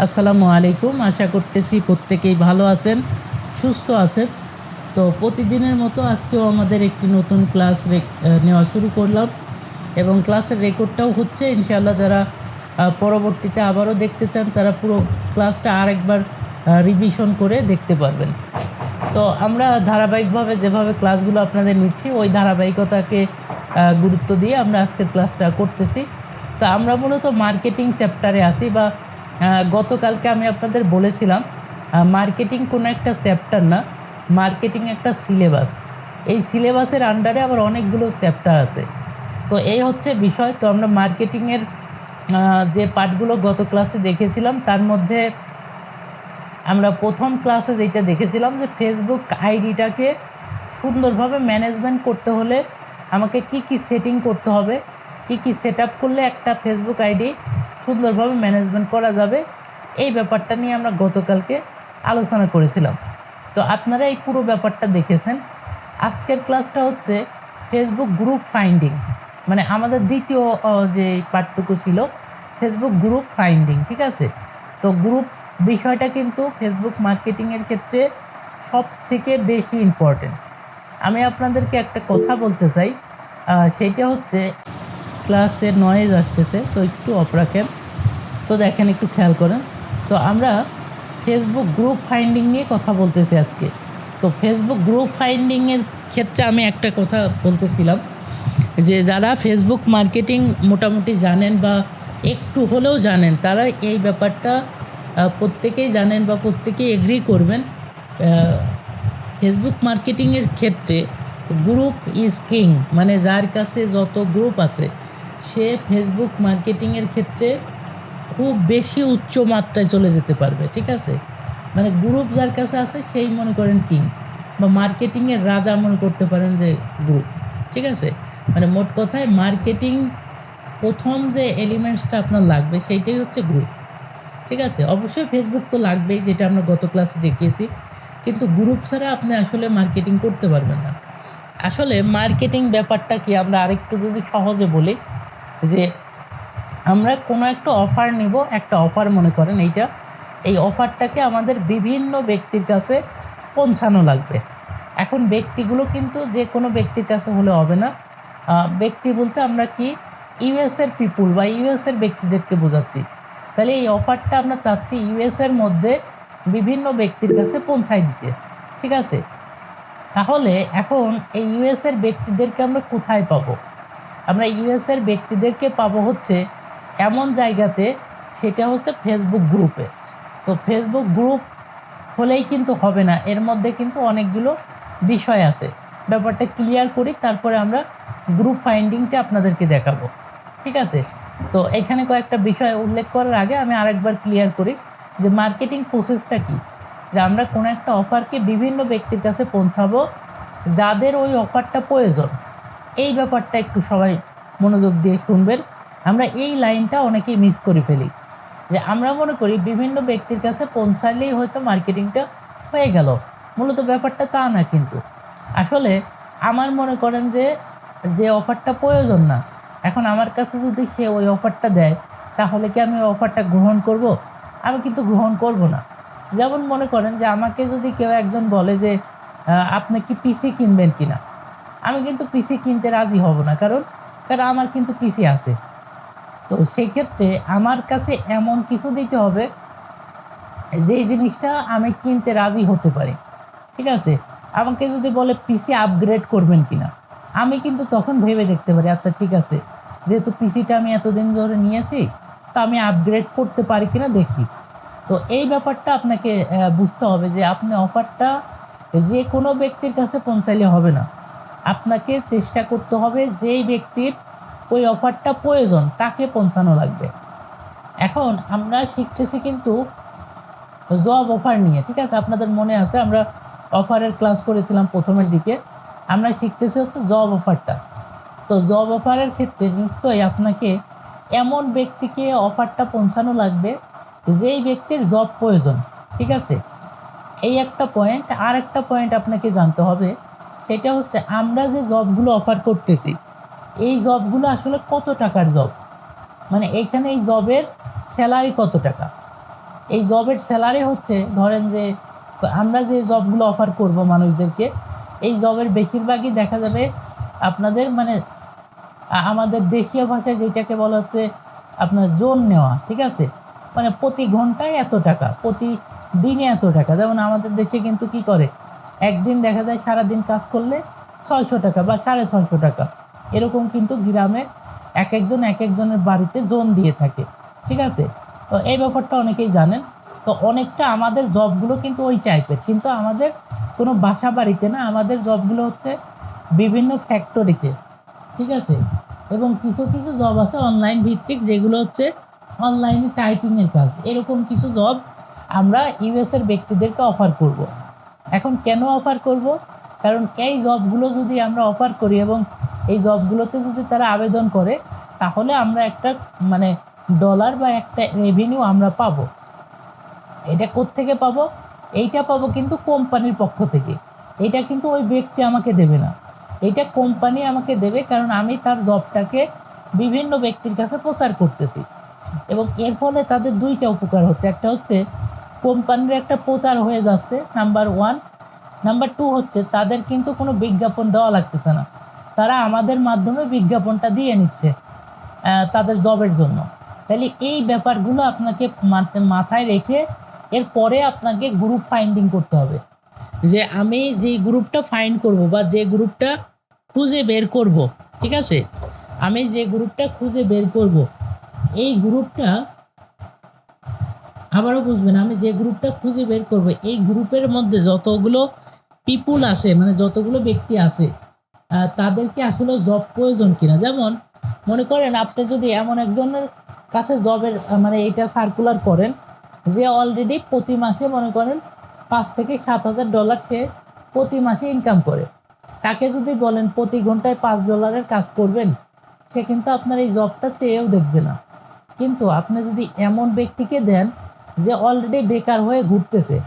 আসসালামু আলাইকুম। আশা করতেছি প্রত্যেকেই ভালো আছেন, সুস্থ আছেন। তো প্রতিদিনের মতো আজকেও আমাদের একটি নতুন ক্লাস নেওয়া শুরু করলাম এবং ক্লাসের রেকর্ডটাও হচ্ছে। ইনশাআল্লাহ যারা পরবর্তীতে আবারও দেখতে চান তারা পুরো ক্লাসটা আরেকবার রিভিশন করে দেখতে পারবেন। তো আমরা ধারাবাহিকভাবে যেভাবে ক্লাসগুলো আপনাদের নিচ্ছি ওই ধারাবাহিকতাকে গুরুত্ব দিয়ে আমরা আজকের ক্লাসটা করতেছি। তো আমরা মূলত মার্কেটিং চ্যাপ্টারে আছি বা গতকালকে আমি আপনাদের বলেছিলাম মার্কেটিং কোনো একটা চ্যাপ্টার না, মার্কেটিং একটা সিলেবাস। এই সিলেবাসের আন্ডারে আবার অনেকগুলো চ্যাপ্টার আছে। তো এই হচ্ছে বিষয়। তো আমরা মার্কেটিংয়ের যে পার্টগুলো গত ক্লাসে দেখেছিলাম তার মধ্যে আমরা প্রথম ক্লাসে যেটা দেখেছিলাম যে ফেসবুক আইডিটাকে সুন্দরভাবে ম্যানেজমেন্ট করতে হলে আমাকে কি কি সেটিং করতে হবে, কি কি সেট আপ করলে একটা ফেসবুক আইডি সুন্দরভাবে ম্যানেজমেন্ট করা যাবে, এই ব্যাপারটা নিয়ে আমরা গতকালকে আলোচনা করেছিলাম। তো আপনারা এই পুরো ব্যাপারটা দেখেছেন। আজকের ক্লাসটা হচ্ছে ফেসবুক গ্রুপ ফাইন্ডিং, মানে আমাদের দ্বিতীয় যে পার্টটুকু ছিল ফেসবুক গ্রুপ ফাইন্ডিং, ঠিক আছে। তো গ্রুপ বিষয়টা কিন্তু ফেসবুক মার্কেটিংয়ের ক্ষেত্রে সব থেকে বেশি ইম্পর্টেন্ট। আমি আপনাদেরকে একটা কথা বলতে চাই, সেইটা হচ্ছে ক্লাসের নয়েজ আসতেছে, তো একটু অফ রাখেন। তো দেখেন, একটু খেয়াল করেন। তো আমরা ফেসবুক গ্রুপ ফাইন্ডিং নিয়ে কথা বলতেছি আজকে। তো ফেসবুক গ্রুপ ফাইন্ডিংয়ের ক্ষেত্রে আমি একটা কথা বলতেছিলাম যে যারা ফেসবুক মার্কেটিং মোটামুটি জানেন বা একটু হলেও জানেন তারা এই ব্যাপারটা প্রত্যেকেই জানেন বা প্রত্যেকেই এগ্রি করবেন। ফেসবুক মার্কেটিংয়ের ক্ষেত্রে গ্রুপ ইজ কিং, মানে যার কাছে যত গ্রুপ আছে সে ফেসবুক মার্কেটিংয়ের ক্ষেত্রে খুব বেশি উচ্চ মাত্রায় চলে যেতে পারবে, ঠিক আছে। মানে গ্রুপ যার কাছে আছে সেই মনে করেন কিং, বা মার্কেটিংয়ের রাজা মনে করতে পারেন যে গ্রুপ, ঠিক আছে। মানে মোট কথায় মার্কেটিং প্রথম যে এলিমেন্টসটা আপনার লাগবে সেইটাই হচ্ছে গ্রুপ, ঠিক আছে। অবশ্যই ফেসবুক তো লাগবেই, যেটা আমরা গত ক্লাসে দেখিয়েছি, কিন্তু গ্রুপ ছাড়া আপনি আসলে মার্কেটিং করতে পারবেন না। আসলে মার্কেটিং ব্যাপারটা কি, আমরা আরেকটু যদি সহজে বলি যে আমরা কোনো একটা অফার নিব, একটা অফার মনে করেন এইটা, এই অফারটাকে আমাদের বিভিন্ন ব্যক্তির কাছে পৌঁছানো লাগবে। এখন ব্যক্তিগুলো কিন্তু যে কোনো ব্যক্তির কাছে হলে হবে না। ব্যক্তি বলতে আমরা কি ইউএসের পিপুল বা ইউএসের ব্যক্তিদেরকে বোঝাচ্ছি। তাহলে এই অফারটা আমরা চাচ্ছি ইউএসের মধ্যে বিভিন্ন ব্যক্তির কাছে পৌঁছায় দিতে, ঠিক আছে। তাহলে এখন এই ইউএসের ব্যক্তিদেরকে আমরা কোথায় পাবো? আমরা ইউএসের ব্যক্তিদেরকে পাবো হচ্ছে এমন জায়গাতে, সেটা হচ্ছে ফেসবুক গ্রুপে। তো ফেসবুক গ্রুপ হলেই কিন্তু হবে না, এর মধ্যে কিন্তু অনেকগুলো বিষয় আছে। ব্যাপারটা ক্লিয়ার করি, তারপরে আমরা গ্রুপ ফাইন্ডিংটা আপনাদেরকে দেখাবো, ঠিক আছে। তো এখানে কয়েকটা বিষয় উল্লেখ করার আগে আমি আরেকবার ক্লিয়ার করি যে মার্কেটিং প্রসেসটা কী। যে আমরা কোনো একটা অফারকে বিভিন্ন ব্যক্তির কাছে পৌঁছাবো যাদের ওই অফারটা প্রয়োজন। এই ব্যাপারটা একটু সবাই মনোযোগ দিয়ে শুনবেন। আমরা এই লাইনটা অনেকেই মিস করে ফেলি, যে আমরা মনে করি বিভিন্ন ব্যক্তির কাছে পৌঁছালেই হয়তো মার্কেটিংটা হয়ে গেল। মূলত ব্যাপারটা তা না, কিন্তু আসলে আমার মনে করেন যে যে অফারটা প্রয়োজন না, এখন আমার কাছে যদি সে ওই অফারটা দেয় তাহলে কি আমি ওই অফারটা গ্রহণ করব? আমি কিন্তু গ্রহণ করব না। যেমন মনে করেন যে আমাকে যদি কেউ একজন বলে যে আপনি কি পিসি কিনবেন কিনা, আমি কিন্তু পিসি কিনতে রাজি হব না, কারণ আমার কিন্তু পিসি আছে। তো সেক্ষেত্রে আমার কাছে এমন কিছু দিতে হবে যেই জিনিসটা আমি কিনতে রাজি হতে পারি, ঠিক আছে। আমাকে যদি বলে পিসি আপগ্রেড করবেন কিনা, আমি কিন্তু তখন ভেবে দেখতে পারি, আচ্ছা ঠিক আছে, যেহেতু পিসিটা আমি এতদিন ধরে নিয়েছি, তো আমি আপগ্রেড করতে পারি কিনা দেখি। তো এই ব্যাপারটা আপনাকে বুঝতে হবে যে আপনি অফারটা যে কোনো ব্যক্তির কাছে পৌঁছাইলে হবে না, আপনাকে চেষ্টা করতে হবে যেই ব্যক্তির ওই অফারটা প্রয়োজন তাকে পৌঁছানো লাগবে। এখন আমরা শিখতেছি কিন্তু জব অফার নিয়ে, ঠিক আছে। আপনাদের মনে আছে আমরা অফারের ক্লাস করেছিলাম প্রথমের দিকে। আমরা শিখতেছি হচ্ছে জব অফারটা। তো জব অফারের ক্ষেত্রে নিশ্চয়ই আপনাকে এমন ব্যক্তিকে অফারটা পৌঁছানো লাগবে যেই ব্যক্তির জব প্রয়োজন, ঠিক আছে। এই একটা পয়েন্ট। আর একটা পয়েন্ট আপনাকে জানতে হবে, সেটা হচ্ছে আমরা যে জবগুলো অফার করতেছি এই জবগুলো আসলে কত টাকার জব, মানে এইখানে এই জবের স্যালারি কত টাকা, এই জবের স্যালারি হচ্ছে, ধরেন যে আমরা যে জবগুলো অফার করব মানুষদেরকে, এই জবের বেশিরভাগই দেখা যাবে আপনাদের মানে আমাদের দেশীয় ভাষায় যেটাকে বলা হচ্ছে আপনার জোন নেওয়া, ঠিক আছে? মানে প্রতি ঘন্টায় এত টাকা, প্রতিদিনে এত টাকা। যেমন আমাদের দেশে কিন্তু কি করে, একদিন দেখা যায় সারাদিন কাজ করলে ৬০০ টাকা বা ৬৫০ টাকা, এরকম কিন্তু গ্রামে এক একজনের বাড়িতে জোন দিয়ে থাকে, ঠিক আছে? তো এই ব্যাপারটা অনেকেই জানেন। তো অনেকটা আমাদের জবগুলো কিন্তু ওই টাইপের, কিন্তু আমাদের কোনো বাসা বাড়িতে না, আমাদের জবগুলো হচ্ছে বিভিন্ন ফ্যাক্টরিতে, ঠিক আছে? এবং কিছু কিছু জব আছে অনলাইন ভিত্তিক, যেগুলো হচ্ছে অনলাইনে টাইপিংয়ের কাজ। এরকম কিছু জব আমরা ইউএসের ব্যক্তিদেরকে অফার করব। এখন কেন অফার করব? কারণ এই জবগুলো যদি আমরা অফার করি এবং এই জবগুলোতে যদি তারা আবেদন করে, তাহলে আমরা একটা মানে ডলার বা একটা রেভিনিউ আমরা পাবো। এটা কোত্থেকে পাবো? এইটা পাবো কিন্তু কোম্পানির পক্ষ থেকে। এটা কিন্তু ওই ব্যক্তি আমাকে দেবে না। এইটা কোম্পানি আমাকে দেবে, কারণ আমি তার জবটাকে বিভিন্ন ব্যক্তির কাছে প্রচার করতেছি। এবং এর ফলে তাদের ২ টা উপকার হচ্ছে। একটা হচ্ছে কোম্পানির একটা প্রচার হয়ে যাচ্ছে, নাম্বার 1। নাম্বার 2 হচ্ছে তাদের কিন্তু কোনো বিজ্ঞাপন দেওয়া লাগতেছে না। তারা আমাদের মাধ্যমে বিজ্ঞাপনটা দিয়ে নিচ্ছে তাদের জবের জন্য। তাহলে এই ব্যাপারগুলো আপনাকে মাথায় রেখে এরপরে আপনাকে গ্রুপ ফাইন্ডিং করতে হবে। যে আমি যে গ্রুপটা ফাইন্ড করব বা যে গ্রুপটা খুঁজে বের করব, ঠিক আছে? আমি যে গ্রুপটা খুঁজে বের করব, এই গ্রুপটা আবারও বুঝবেন, আমি যে গ্রুপটা খুঁজে বের করব, এই গ্রুপের মধ্যে যতগুলো পিপুল আছে, মানে যতগুলো ব্যক্তি আছে, তাদেরকে আসলে জব প্রয়োজন কিনা। যেমন মনে করেন আপনি যদি এমন একজনের কাছে জবের মানে এটা সার্কুলার করেন, যে অলরেডি প্রতি মাসে মনে করেন $৫,000 থেকে $৭,000 সে প্রতি মাসে ইনকাম করে, তাকে যদি বলেন প্রতি ঘন্টায় $5 কাজ করবেন, সে কিন্তু আপনার এই জবটা চেয়েও দেখবে না। কিন্তু আপনি যদি এমন ব্যক্তিকে দেন যে অলরেডি বেকার হয়ে ঘুরতেছে,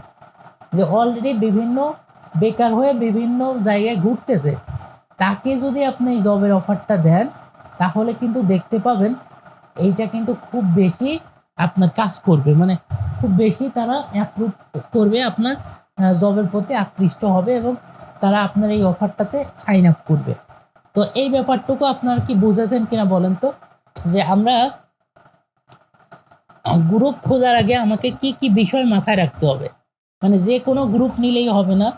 যে অলরেডি বেকার হয়ে বিভিন্ন জায়গায় ঘুরতেছে, তাকে যদি আপনি এই জবের অফারটা দেন, তাহলে কিন্তু দেখতে পাবেন এইটা কিন্তু খুব বেশি আপনার কাজ করবে। মানে খুব বেশি তারা অ্যাপ্রুভ করবে, আপনার জবের প্রতি আকৃষ্ট হবে এবং তারা আপনার এই অফারটাতে সাইন আপ করবে। তো এই ব্যাপারটুকু আপনারা কি বুঝেছেন কিনা বলেন তো? যে আমরা গ্রুপ খোঁজার আগে আমাকে কি কি বিষয় মাথায় রাখতে হবে। মানে যে কোনো গ্রুপ নিলেই হবে না,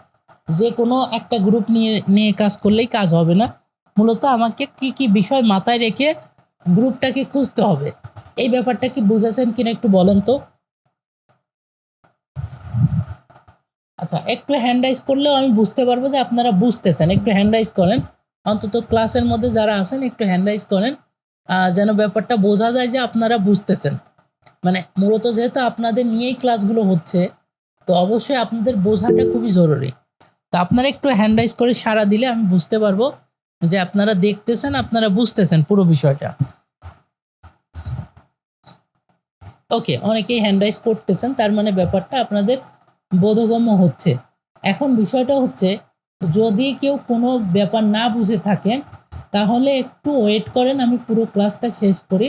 যে কোনো একটা গ্রুপ নিয়ে কাজ করলেই কাজ হবে না। মূলত আমাকে কি কি বিষয় মাথায় রেখে গ্রুপটাকে খুঁজতে হবে, এই ব্যাপারটা কি বুঝেছেন কিনা একটু বলেন তো? আচ্ছা, একটু হ্যান্ড রাইজ করলেও আমি বুঝতে পারবো যে আপনারা বুঝতেছেন। একটু হ্যান্ড রাইজ করেন, অন্তত ক্লাসের মধ্যে যারা আছেন একটু হ্যান্ড রাইজ করেন, যেন ব্যাপারটা বোঝা যায় যে আপনারা বুঝতেছেন। মানে মূলত যেহেতু আপনাদের নিয়েই ক্লাসগুলো হচ্ছে, তো অবশ্যই আপনাদের বোঝাটা খুবই জরুরি। তো আপনারা একটু হ্যান্ড রাইজ করে সাড়া দিলে আমি বুঝতে পারবো যে আপনারা দেখতেছেন, আপনারা বুঝতেছেন পুরো বিষয়টা। ওকে, অনেকেই হ্যান্ড রাইজ করতেছেন, তার মানে ব্যাপারটা আপনাদের বোধগম্য হচ্ছে। এখন বিষয়টা হচ্ছে, যদি কেউ কোনো ব্যাপার না বুঝে থাকেন, তাহলে একটু ওয়েট করেন, আমি পুরো ক্লাসটা শেষ করি।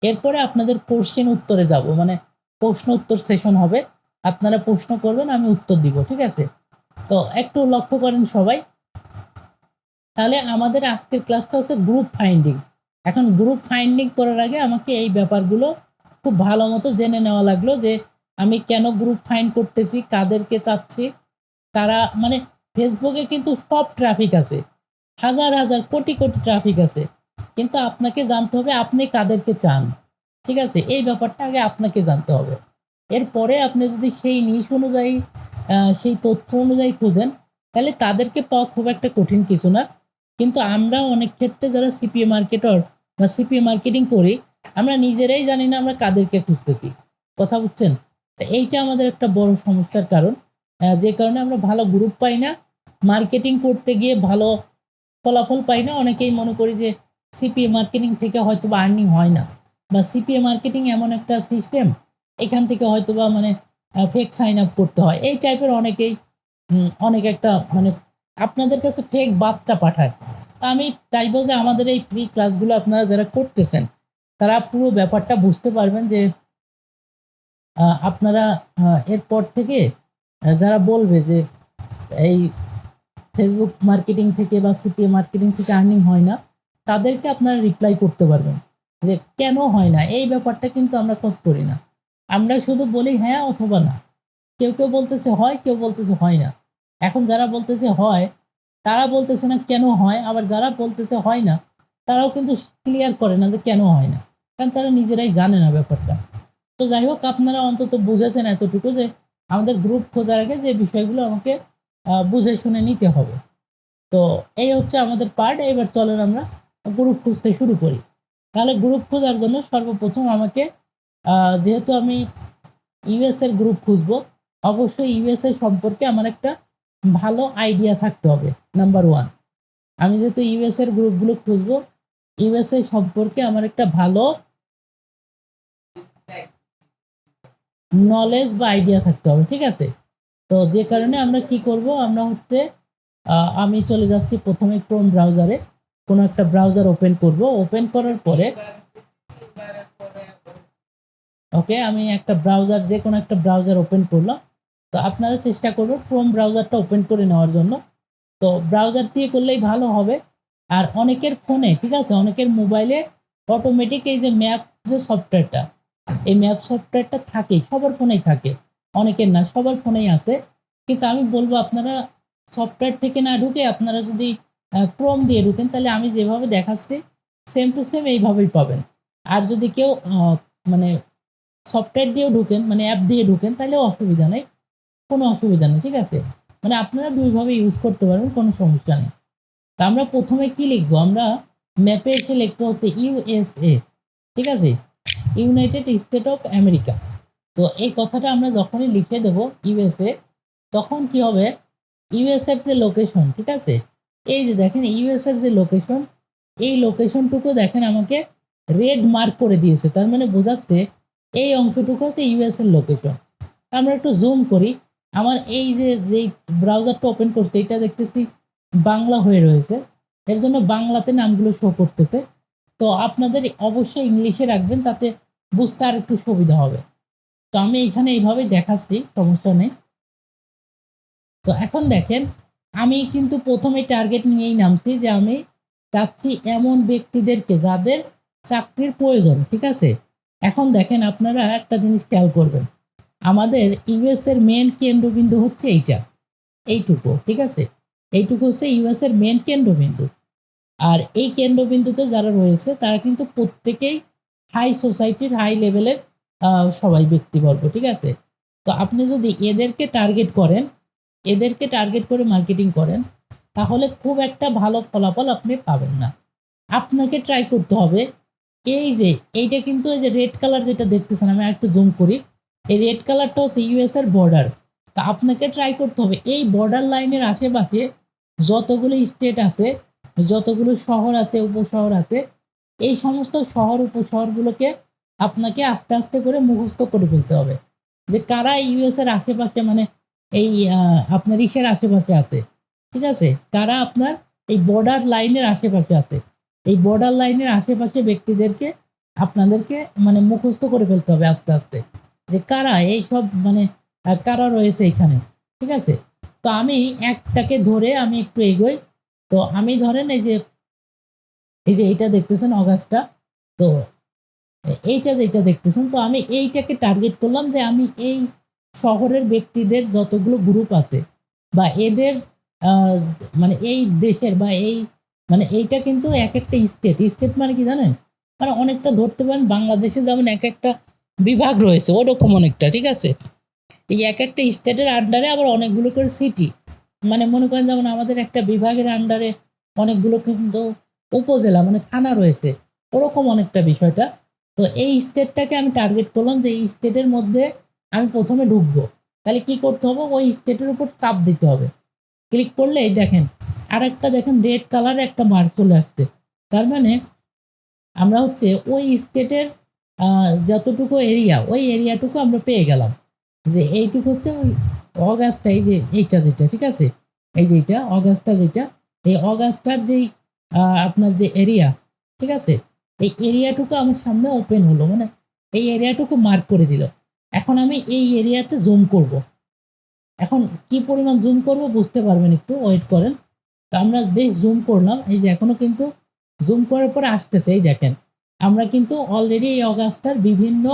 এরপরে আপনাদের কোশ্চেন উত্তরে যাব, মানে প্রশ্ন উত্তর সেশন হবে। আপনারা প্রশ্ন করবেন, আমি উত্তর দিব, ঠিক আছে? তো একটু লক্ষ্য করেন সবাই। তাহলে আমাদের আজকের ক্লাসটা হচ্ছে গ্রুপ ফাইন্ডিং। এখন গ্রুপ ফাইন্ডিং করার আগে আমাকে এই ব্যাপারগুলো খুব ভালো মতো জেনে নেওয়া লাগলো, যে আমি কেন গ্রুপ ফাইন্ড করতেছি, কাদেরকে চাচ্ছি, তারা মানে ফেসবুকে কিন্তু সব ট্রাফিক আছে, হাজার হাজার কোটি কোটি ট্রাফিক আছে, কিন্তু আপনাকে জানতে হবে আপনি কাদেরকে চান, ঠিক আছে? এই ব্যাপারটা আগে আপনাকে জানতে হবে। এরপরে আপনি যদি সেই নিশ অনুযায়ী সেই তথ্য অনুযায়ী খুঁজেন, তাহলে তাদেরকে পাওয়া খুব একটা কঠিন কিছু না। কিন্তু আমরা অনেক ক্ষেত্রে যারা সিপিএ মার্কেটর বা সিপিএ মার্কেটিং করি, আমরা নিজেরাই জানি না আমরা কাদেরকে খুঁজতেছি। কথা বুঝছেন? তো এইটা আমাদের একটা বড় সমস্যার কারণ, যে কারণে আমরা ভালো গ্রুপ পাই না, মার্কেটিং করতে গিয়ে ভালো ফলাফল পাই না। অনেকেই মনে করি যে সিপিএ মার্কেটিং থেকে হয়তোবা আর্নিং হয় না, বা সিপিএ মার্কেটিং এমন একটা সিস্টেম, এখান থেকে হয়তোবা মানে ফেক সাইন আপ করতে হয়। এই টাইপের অনেকেই অনেক একটা মানে আপনাদের কাছে ফেক বার্তা পাঠায়। তা আমি চাইবো যে আমাদের এই ফ্রি ক্লাসগুলো আপনারা যারা করতেছেন, তারা পুরো ব্যাপারটা বুঝতে পারবেন যে আপনারা এরপর থেকে যারা বলবে যে এই ফেসবুক মার্কেটিং থেকে বা সিপিএ মার্কেটিং থেকে আর্নিং হয় না, তাদেরকে আপনারা রিপ্লাই করতে পারবেন যে কেন হয় না। এই ব্যাপারটা কিন্তু আমরা খোঁজ করি না, আমরা শুধু বলি হ্যাঁ অথবা না। কেউ কেউ বলতেছে হয়, কেউ বলতেছে হয় না। এখন যারা বলতেছে হয় তারা বলতেছে না কেন হয়, আবার যারা বলতেছে হয় না তারাও কিন্তু ক্লিয়ার করে না যে কেন হয় না, কারণ তারা নিজেরাই জানে না ব্যাপারটা। তো যাই হোক, আপনারা অন্তত বুঝেছেন এতটুকু যে আমাদের গ্রুপ খোঁজার আগে যে বিষয়গুলো আমাকে বুঝে শুনে নিতে হবে। তো এই হচ্ছে আমাদের পার্ট। এবার চলেন আমরা গ্রুপ খুঁজতে শুরু করি। তাহলে গ্রুপ খোঁজার জন্য সর্বপ্রথম আমাকে যেহেতু আমি ইউএস এর গ্রুপ খুঁজবো, অবশ্যই ইউএসএ সম্পর্কে আমার একটা ভালো আইডিয়া থাকতে হবে। নাম্বার ওয়ান, আমি যেহেতু ইউএস এর গ্রুপগুলো খুঁজবো, ইউএসএ সম্পর্কে আমার একটা ভালো নলেজ বা আইডিয়া থাকতে হবে, ঠিক আছে। তো যে কারণে আমরা কি করব, আমরা হচ্ছে আমি চলে যাচ্ছি প্রথমে ক্রোম ব্রাউজারে, কোনো একটা ব্রাউজার ওপেন করব। ওপেন করার পরে ওকে, আমি একটা ব্রাউজার, যে কোনো একটা ব্রাউজার ওপেন করলাম। তো আপনারা চেষ্টা করবেন ক্রোম ব্রাউজারটা ওপেন করে নেওয়ার জন্য। তো ব্রাউজার দিয়ে করলেই ভালো হবে। আর অনেকের ফোনে, ঠিক আছে, অনেকের মোবাইলে অটোমেটিক এই যে ম্যাপ যে সফটওয়্যারটা, এই ম্যাপ সফটওয়্যারটা থাকেই, সবার ফোনেই থাকে, অনেকের না, সবার ফোনেই আছে। কিন্তু আমি বলবো আপনারা সফটওয়্যার থেকে না ঢুকে আপনারা যদি ক্রোম দিয়ে ঢুকেন, তাহলে আমি যেভাবে দেখাচ্ছি সেম টু সেম এইভাবেই পাবেন। আর যদি কেউ মানে সফটওয়্যার দিয়েও ঢুকেন, মানে অ্যাপ দিয়ে ঢুকেন, তাহলেও অসুবিধা নেই, কোনো অসুবিধা নেই, ঠিক আছে। মানে আপনারা দুইভাবে ইউজ করতে পারবেন, কোনো সমস্যা নেই। তা আমরা প্রথমে কি লিখবো, আমরা ম্যাপে এসে লিখবো হচ্ছে ইউএসএ, ঠিক আছে, ইউনাইটেড স্টেট অফ আমেরিকা। তো এই কথাটা আমরা যখনই লিখে দেব ইউএসএ, তখন কি হবে, ইউএসএর যে লোকেশন, ঠিক আছে, এই যে দেখেন ইউএসএর যে লোকেশন, এই লোকেশনটুকু দেখেন আমাকে রেড মার্ক করে দিয়েছে, তার মানে বোঝাচ্ছে এই অংশটুকু হচ্ছে ইউএসএর লোকেশন। আমরা একটু জুম করি, আমার এই যে যেই ব্রাউজারটা ওপেন করছে এটা দেখতেছি বাংলা হয়ে রয়েছে, এর জন্য বাংলাতে নামগুলো শো করতেছে। তো আপনাদের অবশ্যই ইংলিশে রাখবেন, তাতে বুঝতে আর একটু সুবিধা হবে। তো আমি এখানে এইভাবে দেখাচ্ছি, সমস্যা নেই। তো এখন দেখেন আমি কিন্তু প্রথমে টার্গেট নিয়েই নামছি যে আমি চাচ্ছি এমন ব্যক্তিদেরকে যাদের চাকরির প্রয়োজন, ঠিক আছে। এখন দেখেন আপনারা একটা জিনিস খেয়াল করবেন, আমাদের ইউএস এর মেন কেন্দ্রবিন্দু হচ্ছে এইটা, এইটুকু, ঠিক আছে, এইটুকু হচ্ছে ইউএস এর মেন কেন্দ্রবিন্দু। আর এই কেন্দ্রবিন্দুতে যারা রয়েছে তারা কিন্তু প্রত্যেকেই হাই সোসাইটির, হাই লেভেলের সবাই ব্যক্তিবর্গ, ঠিক আছে। তো আপনি যদি এদেরকে টার্গেট করেন, এদেরকে টার্গেট করে মার্কেটিং করেন, তাহলে খুব একটা ভালো ফলাফল আপনি পাবেন না। আপনাকে ট্রাই করতে হবে, এই যে এইটা কিন্তু এই যে রেড কালার যেটা দেখতেছেন, আমি একটু জুম করি, এই রেড কালারটা হচ্ছে ইউএস এর বর্ডার। তা আপনাকে ট্রাই করতে হবে এই বর্ডার লাইনের আশেপাশে যতগুলো স্টেট আছে, যতগুলো শহর আছে, উপশহর আছে, এই সমস্ত শহর উপশহরগুলোকে আপনাকে আস্তে আস্তে করে মুখস্থ করে ফেলতে হবে যে কারা ইউএস এর আশেপাশে, মানে এই আপনার ইসের আশেপাশে আছে, ঠিক আছে, কারা আপনার এই বর্ডার লাইনের আশেপাশে আছে। এই বর্ডার লাইনের আশেপাশে ব্যক্তিদেরকে আপনাদেরকে মানে মুখস্থ করে ফেলতে হবে আস্তে আস্তে, যে কারা এই সব মানে কারা রয়েছে এখানে, ঠিক আছে। তো আমি একটাকে ধরে আমি একটু এগোই। তো আমি ধরেন এই যে এইটা দেখতেছেন অগাস্টা, তো এইটা যেটা দেখতেছেন, তো আমি এইটাকে টার্গেট করলাম যে আমি এই শহরের ব্যক্তিদের যতগুলো গ্রুপ আছে বা এদের মানে এই দেশের বা এই মানে এইটা কিন্তু এক একটা স্টেট, স্টেট মানে কি জানেন, মানে অনেকটা ধরতে পারেন বাংলাদেশে যেমন এক একটা বিভাগ রয়েছে ওরকম অনেকটা, ঠিক আছে। এই এক একটা স্টেটের আন্ডারে আবার অনেকগুলো করে সিটি, মানে মনে করেন যেমন আমাদের একটা বিভাগের আন্ডারে অনেকগুলো কিন্তু উপজেলা মানে থানা রয়েছে, ওরকম অনেকটা বিষয়টা। তো এই স্টেটটাকে আমি টার্গেট করলাম যে এই স্টেটের মধ্যে আমি প্রথমে ঢুকবো। তাহলে কি করতে হবে, ওই স্টেটের উপর চাপ দিতে হবে। ক্লিক করলে এই দেখেন আর একটা দেখেন রেড কালার একটা মার্ক চলে আসছে, তার মানে আমরা হচ্ছে ওই স্টেটের যতটুকু এরিয়া, ওই এরিয়াটুকু আমরা পেয়ে গেলাম। যে এইটুকু হচ্ছে ওই অগাস্টা, এই যে এইটা যেটা, ঠিক আছে, এই যে এইটা অগাস্টা যেটা, এই অগাস্টার যেই আপনার যে এরিয়া, ঠিক আছে, এই এরিয়াটুকু আমার সামনে ওপেন হলো, মানে এই এরিয়াটুকু মার্ক করে দিল। এখন আমি এই এরিয়াতে জুম করব। এখন কি পরিমাণ জুম করব বুঝতে পারবেন, একটু ওয়েট করেন। তো আমরা বেশ জুম করলাম, এই যে এখনো কিন্তু জুম করার পরে আসতেছে। এই দেখেন আমরা কিন্তু অলরেডি এই অগাস্টার বিভিন্ন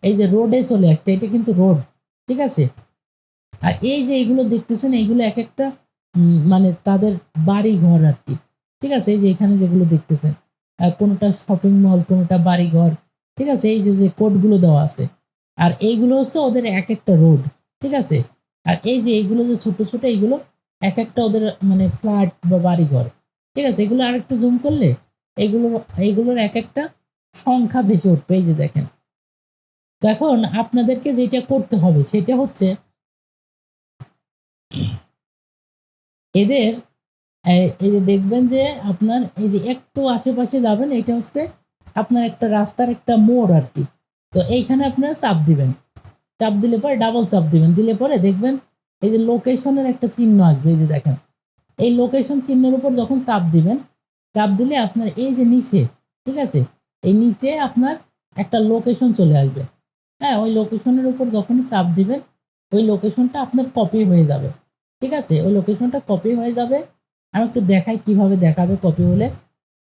এই যে রোডে চলে আসছে, এটা কিন্তু রোড, ঠিক আছে। আর এই যে এইগুলো দেখতেছেন, এইগুলো এক একটা মানে তাদের বাড়ি ঘর আর কি, ঠিক আছে। এই যে এখানে যেগুলো দেখতেছেন, কোনোটা শপিং মল, কোনোটা বাড়ি ঘর, ঠিক আছে। এই যে যে কোডগুলো দেওয়া আছে, আর এইগুলো হচ্ছে ওদের এক একটা রোড, ঠিক আছে। আর এই যে এইগুলো যে ছোট ছোট, এইগুলো এক একটা ওদের মানে ফ্ল্যাট বা বাড়ি ঘর, ঠিক আছে। এগুলো আরেকটু জুম করলে এইগুলো এইগুলোর এক একটা সংখ্যা ভেসে উঠবে, এই যে দেখেন। তো এখন আপনাদেরকে যেটা করতে হবে সেটা হচ্ছে এদের এই যে দেখবেন যে আপনার এই যে একটু আশেপাশে যাবেন, এটা হচ্ছে আপনার একটা রাস্তার একটা মোড় আর কি। তো এইখানে আপনারা চাপ দিবেন, চাপ দিলে পরে ডাবল চাপ দিবেন, দিলে পরে দেখবেন এই যে লোকেশনের একটা চিহ্ন আসবে, এই যে দেখেন। এই লোকেশন চিহ্নের উপর যখন চাপ দিবেন, চাপ দিলে আপনার এই যে নিচে, ঠিক আছে, এই নিচে আপনার একটা লোকেশন চলে আসবে। হ্যাঁ, ওই লোকেশনের উপর যখনই চাপ দিবেন, ওই লোকেশনটা আপনার কপি হয়ে যাবে, ঠিক আছে। ওই লোকেশনটা কপি হয়ে যাবে। আমি একটু দেখাই কিভাবে দেখাবে কপি হলে।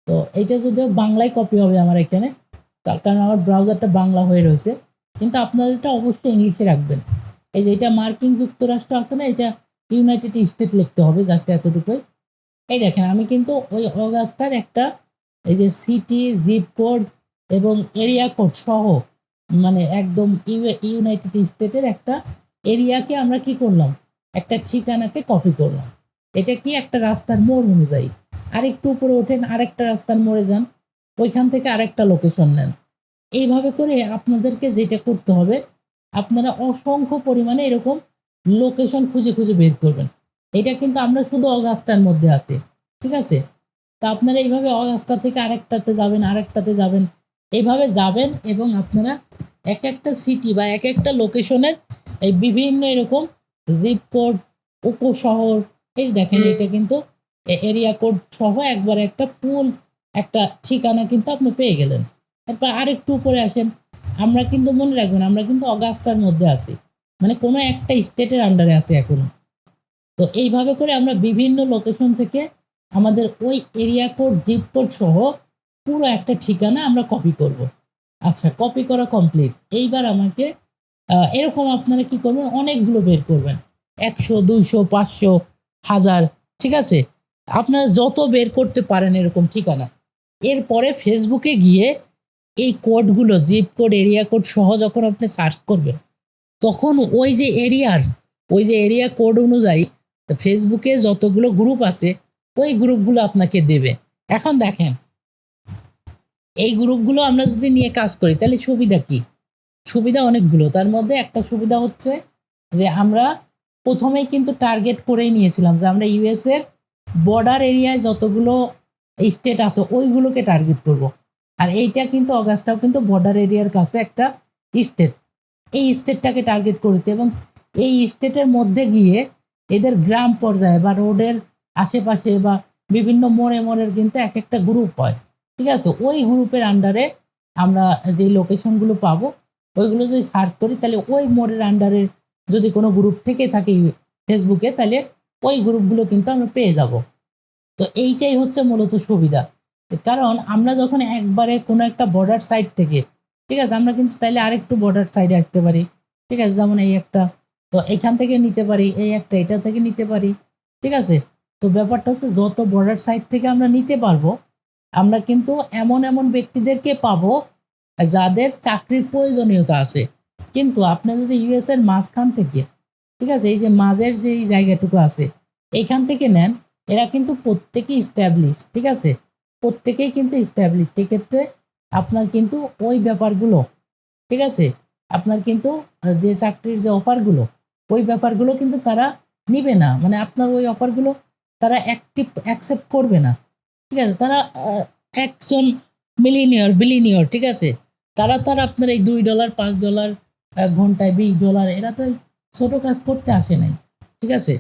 তো এইটা যদিও বাংলায় কপি হবে আমার এখানে, কারণ আমার ব্রাউজারটা বাংলা হয়ে রয়েছে, কিন্তু আপনাদেরটা অবশ্যই ইংলিশে রাখবেন। এই যে এটা মার্কিন যুক্তরাষ্ট্র আছে না, এটা ইউনাইটেড স্টেট লিখতে হবে, জাস্ট এতটুকুই। এই দেখেন আমি কিন্তু ওই অগাস্টার একটা এই যে সিটি, জিপ কোড এবং এরিয়া কোড সহ, মানে একদম ইউনাইটেড স্টেটের একটা এরিয়াকে আমরা কি করলাম, একটা ঠিকানাকে কপি করলাম। এটা কি একটা রাস্তার মোড় অনুযায়ী। আরেকটু উপরে ওঠেন, আরেকটা রাস্তার মোড়ে যান, ওইখান থেকে আরেকটা লোকেশন নেন। এইভাবে করে আপনাদেরকে যেটা করতে হবে, আপনারা অসংখ্য পরিমাণে এরকম লোকেশন খুঁজে খুঁজে বের করবেন। এটা কিন্তু আমরা শুধু অগাস্টার মধ্যে আছি, ঠিক আছে। তা আপনারা এইভাবে অগাস্টা থেকে আরেকটাতে যাবেন, আরেকটাতে যাবেন, এইভাবে যাবেন এবং আপনারা এক একটা সিটি বা এক একটা লোকেশনের এই বিভিন্ন এরকম জিপ কোড, উপশহর, এই যে দেখেন এটা কিন্তু এরিয়া কোড সহ একবারে একটা ফুল একটা ঠিকানা কিন্তু আপনি পেয়ে গেলেন। তারপর আরেকটু উপরে আসেন, আমরা কিন্তু মনে রাখবেন আমরা কিন্তু অগাস্টার মধ্যে আছি, মানে কোনো একটা স্টেটের আন্ডারে আছি এখনো। তো এইভাবে করে আমরা বিভিন্ন লোকেশন থেকে আমাদের ওই এরিয়া কোড, জিপ কোড সহ পুরো একটা ঠিকানা আমরা কপি করব। আচ্ছা, কপি করা কমপ্লিট। এইবার আমাকে এরকম আপনারা কি করবেন, অনেকগুলো বের করবেন, ১০০, ২০০, ৫০০, ১০০০, ঠিক আছে। আপনারা যত বের করতে পারেন এরকম ঠিকানা। এরপরে ফেসবুকে গিয়ে এই কোডগুলো, জিপ কোড, এরিয়া কোড সহ যখন আপনি সার্চ করবেন, তখন ওই যে এরিয়া কোড অনুযায়ী ফেসবুকে যতগুলো গ্রুপ আছে, ওই গ্রুপগুলো আপনাকে দেবে। এখন দেখেন এই গ্রুপগুলো আমরা যদি নিয়ে কাজ করি তাহলে সুবিধা কি? সুবিধা অনেকগুলো। তার মধ্যে একটা সুবিধা হচ্ছে যে আমরা প্রথমেই কিন্তু টার্গেট করেই নিয়েছিলাম যে আমরা ইউএস এর বর্ডার এরিয়ায় যতগুলো স্টেট আছে ওইগুলোকে টার্গেট করব। আর এইটা কিন্তু অগাস্টাও কিন্তু বর্ডার এরিয়ার কাছে একটা স্টেট, এই স্টেটটাকে টার্গেট করেছে এবং এই স্টেটের মধ্যে গিয়ে এদের গ্রাম পর্যায়ে বা রোডের আশেপাশে বা বিভিন্ন মোড়ে মোড়ের কিন্তু এক একটা গ্রুপ হয়, ঠিক আছে। ওই গ্রুপের আন্ডারে আমরা যে লোকেশনগুলো পাবো, ওইগুলো যদি সার্চ করি তাহলে ওই মোড়ের আন্ডারে যদি কোনো গ্রুপ থেকে থাকে ফেসবুকে, তাহলে ওই গ্রুপগুলো কিন্তু আমরা পেয়ে যাব। তো এইটাই হচ্ছে মূলত সুবিধা। কারণ আমরা যখন একবারে কোনো একটা বর্ডার সাইড থেকে, ঠিক আছে, আমরা কিন্তু চাইলে আরেকটু বর্ডার সাইডে আসতে পারি, ঠিক আছে। যেমন এই একটা, তো এখান থেকে নিতে পারি, এই একটা এটা থেকে নিতে পারি, ঠিক আছে। তো ব্যাপারটা হচ্ছে যত বর্ডার সাইড থেকে আমরা নিতে পারবো, আমরা কিন্তু এমন এমন ব্যক্তিদেরকে পাবো যাদের চাকরির প্রয়োজনীয়তা আছে। কিন্তু আপনি যদি ইউএস এর মাঝখান থেকে, ঠিক আছে, এই যে মাঝের যে এই জায়গাটুকু আছে এইখান থেকে নেন, এরা কিন্তু প্রত্যেকেই স্ট্যাবলিশ, ঠিক আছে। প্রত্যেকেই কিন্তু স্ট্যাবলিশ। সেক্ষেত্রে আপনার কিন্তু ওই ব্যাপারগুলো, ঠিক আছে, আপনার কিন্তু যে চাকরির যে অফারগুলো, ওই ব্যাপারগুলো কিন্তু তারা নিবে না। মানে আপনার ওই অফারগুলো তারা অ্যাকসেপ্ট করবে না, ঠিক আছে। তারা একজন বিলিনিয়র, ঠিক আছে। তারা আপনার এই $2, $5 ঘন্টায়, $20, এরা তো এই ছোট কাজ করতে আসে নাই, ঠিক আছে।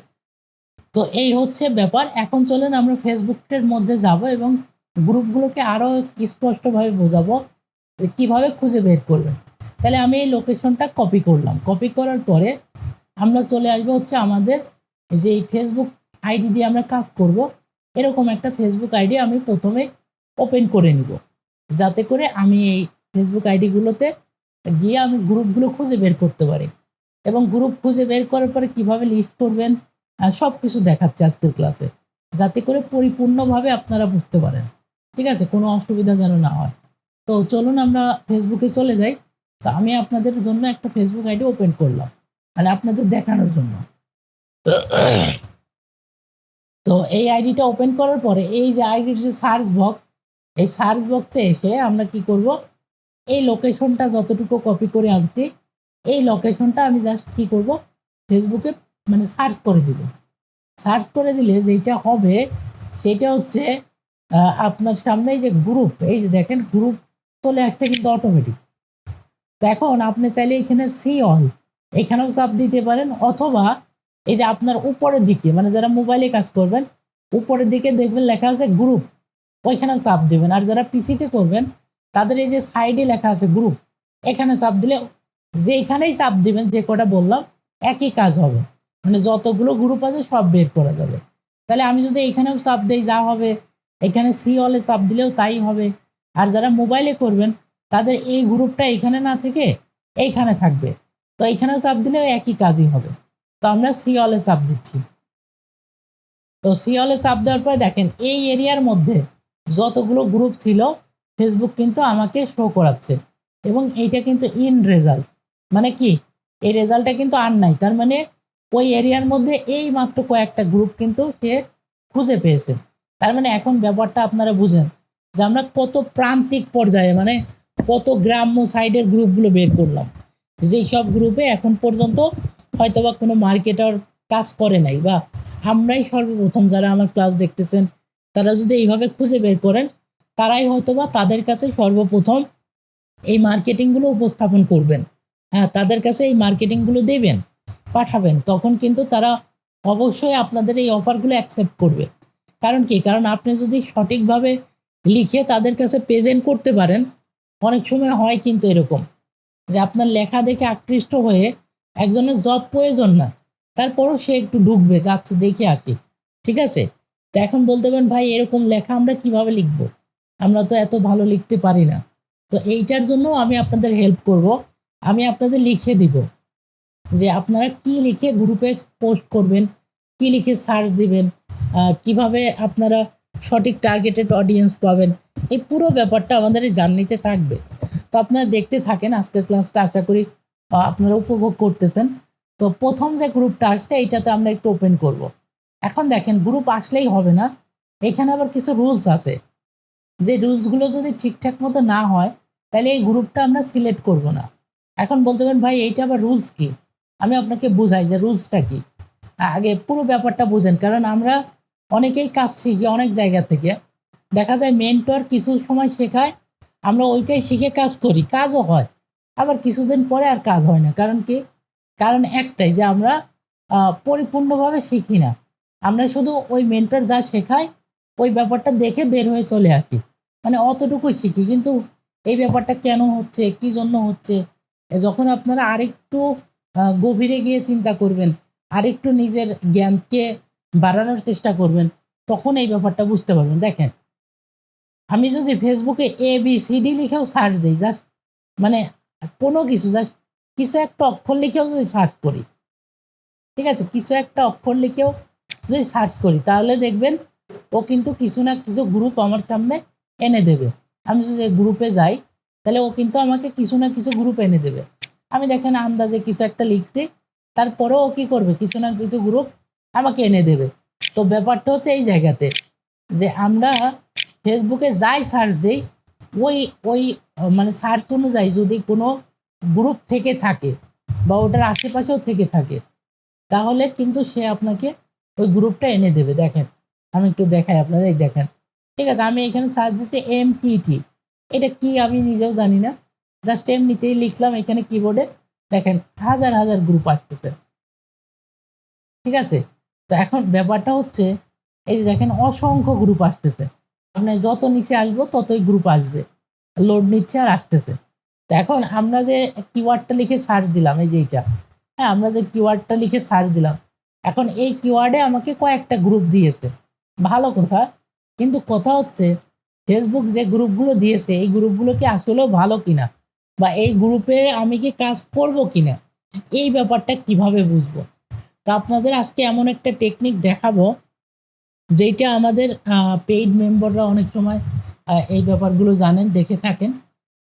তো এই হচ্ছে ব্যাপার। এখন চলেন আমরা ফেসবুকের মধ্যে যাব এবং গ্রুপগুলোকে আরো স্পষ্টভাবে বোঝাবো যে কিভাবে খুঁজে বের করবেন। তাহলে আমি এই লোকেশনটা কপি করলাম। কপি করার পরে আমরা চলে আসবো হচ্ছে আমাদের যে এই ফেসবুক আইডি দিয়ে আমরা কাজ করব, এরকম একটা ফেসবুক আইডি আমি প্রথমে ওপেন করে নিব, যাতে করে আমি এই ফেসবুক আইডিগুলোতে গিয়ে আমি গ্রুপগুলো খুঁজে বের করতে পারি। এবং গ্রুপ খুঁজে বের করার পরে কিভাবে লিস্ট করবেন সব কিছু দেখাচ্ছে আজকের ক্লাসে, যাতে করে পরিপূর্ণভাবে আপনারা বুঝতে পারেন। ঠিক আছে, কোনো অসুবিধা যেন না হয়। তো চলুন আমরা ফেসবুকে চলে যাই। তো আমি আপনাদের জন্য একটা ফেসবুক আইডি ওপেন করলাম, মানে আপনাদের দেখানোর জন্য। তো এই আইডিটা ওপেন করার পরে এই যে আইডির যে সার্চ বক্স, এই সার্চ বক্সে এসে আমরা কি করব, এই লোকেশনটা যতটুকু কপি করে আনছি এই লোকেশনটা আমি জাস্ট কি করব, ফেসবুকে মানে সার্চ করে দিব। সার্চ করে দিলে যেটা হবে সেটা হচ্ছে আপনার সামনে যে গ্রুপ, এই যে দেখেন গ্রুপ চলে আসছে কিন্তু অটোমেটিক। তো এখন আপনি চাইলে এখানে সি অল এখানেও চাপ দিতে পারেন, অথবা এই যে আপনার উপরের দিকে মানে যারা মোবাইলে কাজ করবেন উপরের দিকে দেখবেন লেখা আছে গ্রুপ, ওইখানেও চাপ দেবেন। আর যারা পিসিতে করবেন তাদের এই যে সাইডে লেখা আছে গ্রুপ, এখানে চাপ দিলে যেখানেই চাপ দিবেন যে কটা বললাম একই কাজ হবে, মানে যতগুলো গ্রুপ আছে সব বের করা যাবে। তাহলে আমি যদি এখানেও চাপ দিই যা হবে, এখানে সি অলে চাপ দিলেও তাই হবে। আর যারা মোবাইলে করবেন তাদের এই গ্রুপটা এখানে না থেকে এইখানে থাকবে, তো এইখানেও চাপ দিলেও একই কাজই হবে। তো আমরা সি অলে চাপ দিচ্ছি। তো সি অলে চাপ দেওয়ার পরে দেখেন এই এরিয়ার মধ্যে যতগুলো গ্রুপ ছিল ফেসবুক কিন্তু আমাকে শো করাচ্ছে, এবং এইটা কিন্তু ইন রেজাল্ট, মানে কি এই রেজাল্টটা কিন্তু আর নাই, তার মানে ওই এরিয়ার মধ্যে এই মাত্র কয়েকটা গ্রুপ কিন্তু সে খুঁজে পেয়েছে। তার মানে এখন ব্যাপারটা আপনারা বুঝেন যে আমরা কত প্রান্তিক পর্যায়ে মানে কত গ্রাম্য সাইডের গ্রুপগুলো বের করলাম, যেই সব গ্রুপে এখন পর্যন্ত হয়তোবা কোনো মার্কেটার কাজ করে নাই, বা আমরাই সর্বপ্রথম যারা আমার ক্লাস দেখতেছেন তারা যদি এইভাবে খুঁজে বের করেন তারাই হয়তোবা তাদের কাছে সর্বপ্রথম এই মার্কেটিংগুলো উপস্থাপন করবেন। হ্যাঁ, তাদের কাছে এই মার্কেটিংগুলো দেবেন, পাঠাবেন, তখন কিন্তু তারা অবশ্যই আপনাদের এই অফারগুলো অ্যাকসেপ্ট করবে। কারণ কি, কারণ আপনি যদি সঠিকভাবে লিখে তাদের কাছে প্রেজেন্ট করতে পারেন, অনেক সময় হয় কিন্তু এরকম যে আপনার লেখা দেখে আকৃষ্ট হয়ে একজনের জব প্রয়োজন না, তারপরও সে একটু ঢুকবে যাচ্ছে দেখে আসি। ঠিক আছে, তো এখন বলতে পারেন ভাই এরকম লেখা আমরা কিভাবে লিখব, আমরা তো এত ভালো লিখতে পারি না। তো এইটার জন্য আমি আপনাদের হেল্প করব, আমি আপনাদের লিখে দিব যে আপনারা কি লিখে গ্রুপে পোস্ট করবেন, কি লিখে সার্চ দিবেন, কিভাবে আপনারা সঠিক টার্গেটেড অডিয়েন্স পাবেন, এই পুরো ব্যাপারটা আমাদের এই জার্নিতে থাকবে। তো আপনারা দেখতে থাকেন আজকের ক্লাসটা, আশা করি আপনারা উপভোগ করতেছেন। তো প্রথম যে গ্রুপটা আসছে এইটাতে আমরা একটু ওপেন করব। এখন দেখেন গ্রুপ আসলেই হবে না, এখানে আবার কিছু রুলস আছে, যে রুলসগুলো যদি ঠিকঠাক মতো না হয় তাহলে এই গ্রুপটা আমরা সিলেক্ট করব না। এখন বলতে পারেন ভাই এইটা আবার রুলস কি, আমি আপনাকে বুঝাই যে রুলসটা কি। আগে পুরো ব্যাপারটা বুঝেন, কারণ আমরা অনেকেই কাজ শিখি অনেক জায়গা থেকে, দেখা যায় মেন্টর কিছু সময় শেখায়, আমরা ওইটাই শিখে কাজ করি, কাজও হয়, আবার কিছুদিন পরে আর কাজ হয় না। কারণ কি, কারণ একটাই যে আমরা পরিপূর্ণভাবে শিখি না, আমরা শুধু ওই মেন্টর যা শেখায় ওই ব্যাপারটা দেখে বের হয়ে চলে আসি, মানে অতটুকুই শিখি। কিন্তু এই ব্যাপারটা কেন হচ্ছে, কি জন্য হচ্ছে, যখন আপনারা আরেকটু গভীরে গিয়ে চিন্তা করবেন, আরেকটু নিজের জ্ঞানকে বাড়ানোর চেষ্টা করবেন, তখন এই ব্যাপারটা বুঝতে পারবেন। দেখেন আমি যদি ফেসবুকে ABCD লিখেও সার্চ দিই, জাস্ট মানে কোনো কিছু জাস্ট কিছু একটা অক্ষর লিখেও যদি সার্চ করি, ঠিক আছে, কিছু একটা অক্ষর লিখেও যদি সার্চ করি তাহলে দেখবেন ও কিন্তু কিছু না কিছু গ্রুপ আমার সামনে এনে দেবে। আমি যদি গ্রুপে যাই তাহলে ও কিন্তু আমাকে কিছু না কিছু গ্রুপ এনে দেবে। আমি দেখেন আন্দাজে কিছু একটা লিখছি, তারপরেও ও কী করবে, কিছু না কিছু গ্রুপ আমাকে এনে দেবে। তো ব্যাপারটা হচ্ছে এই জায়গাতে যে আমরা ফেসবুকে যাই সার্চ দিই ওই ওই মানে সার্চ অনুযায়ী যদি কোনো গ্রুপ থেকে থাকে বা ওটার আশেপাশেও থেকে থাকে তাহলে কিন্তু সে আপনাকে ওই গ্রুপটা এনে দেবে। দেখেন আমি একটু দেখাই আপনাদের, দেখেন, ঠিক আছে, আমি এখানে সার্চ দিচ্ছি MTT, এটা কি আমি নিজেও জানি না, জাস্ট এমনিতেই লিখলাম এখানে কিবোর্ডে, দেখেন হাজার হাজার গ্রুপ আসতেছে। ঠিক আছে, তো এখন ব্যাপারটা হচ্ছে এই যে দেখেন অসংখ্য গ্রুপ আসতেছে, মানে যত নিচে আসবো ততই গ্রুপ আসবে, লোড নিচ্ছে আর আসতেছে। তো তো এখন আমরা যে কিওয়ার্ডটা লিখে সার্চ দিলাম, এই যে এইটা, হ্যাঁ, আমরা যে কিওয়ার্ডটা লিখে সার্চ দিলাম, এখন এই কিওয়ার্ডে আমাকে কয়েকটা গ্রুপ দিয়েছে, ভালো কথা। কিন্তু কথা হচ্ছে ফেসবুক যে গ্রুপগুলো দিয়েছে এই গ্রুপগুলো কি আসলেও ভালো কিনা, বা এই গ্রুপে আমি কি কাজ করব কিনা, এই ব্যাপারটা কিভাবে বুঝবো। তো আপনাদের আজকে এমন একটা টেকনিক দেখাবো যেটা আমাদের পেইড মেম্বাররা অনেক সময় এই ব্যাপারগুলো জানেন, দেখে থাকেন।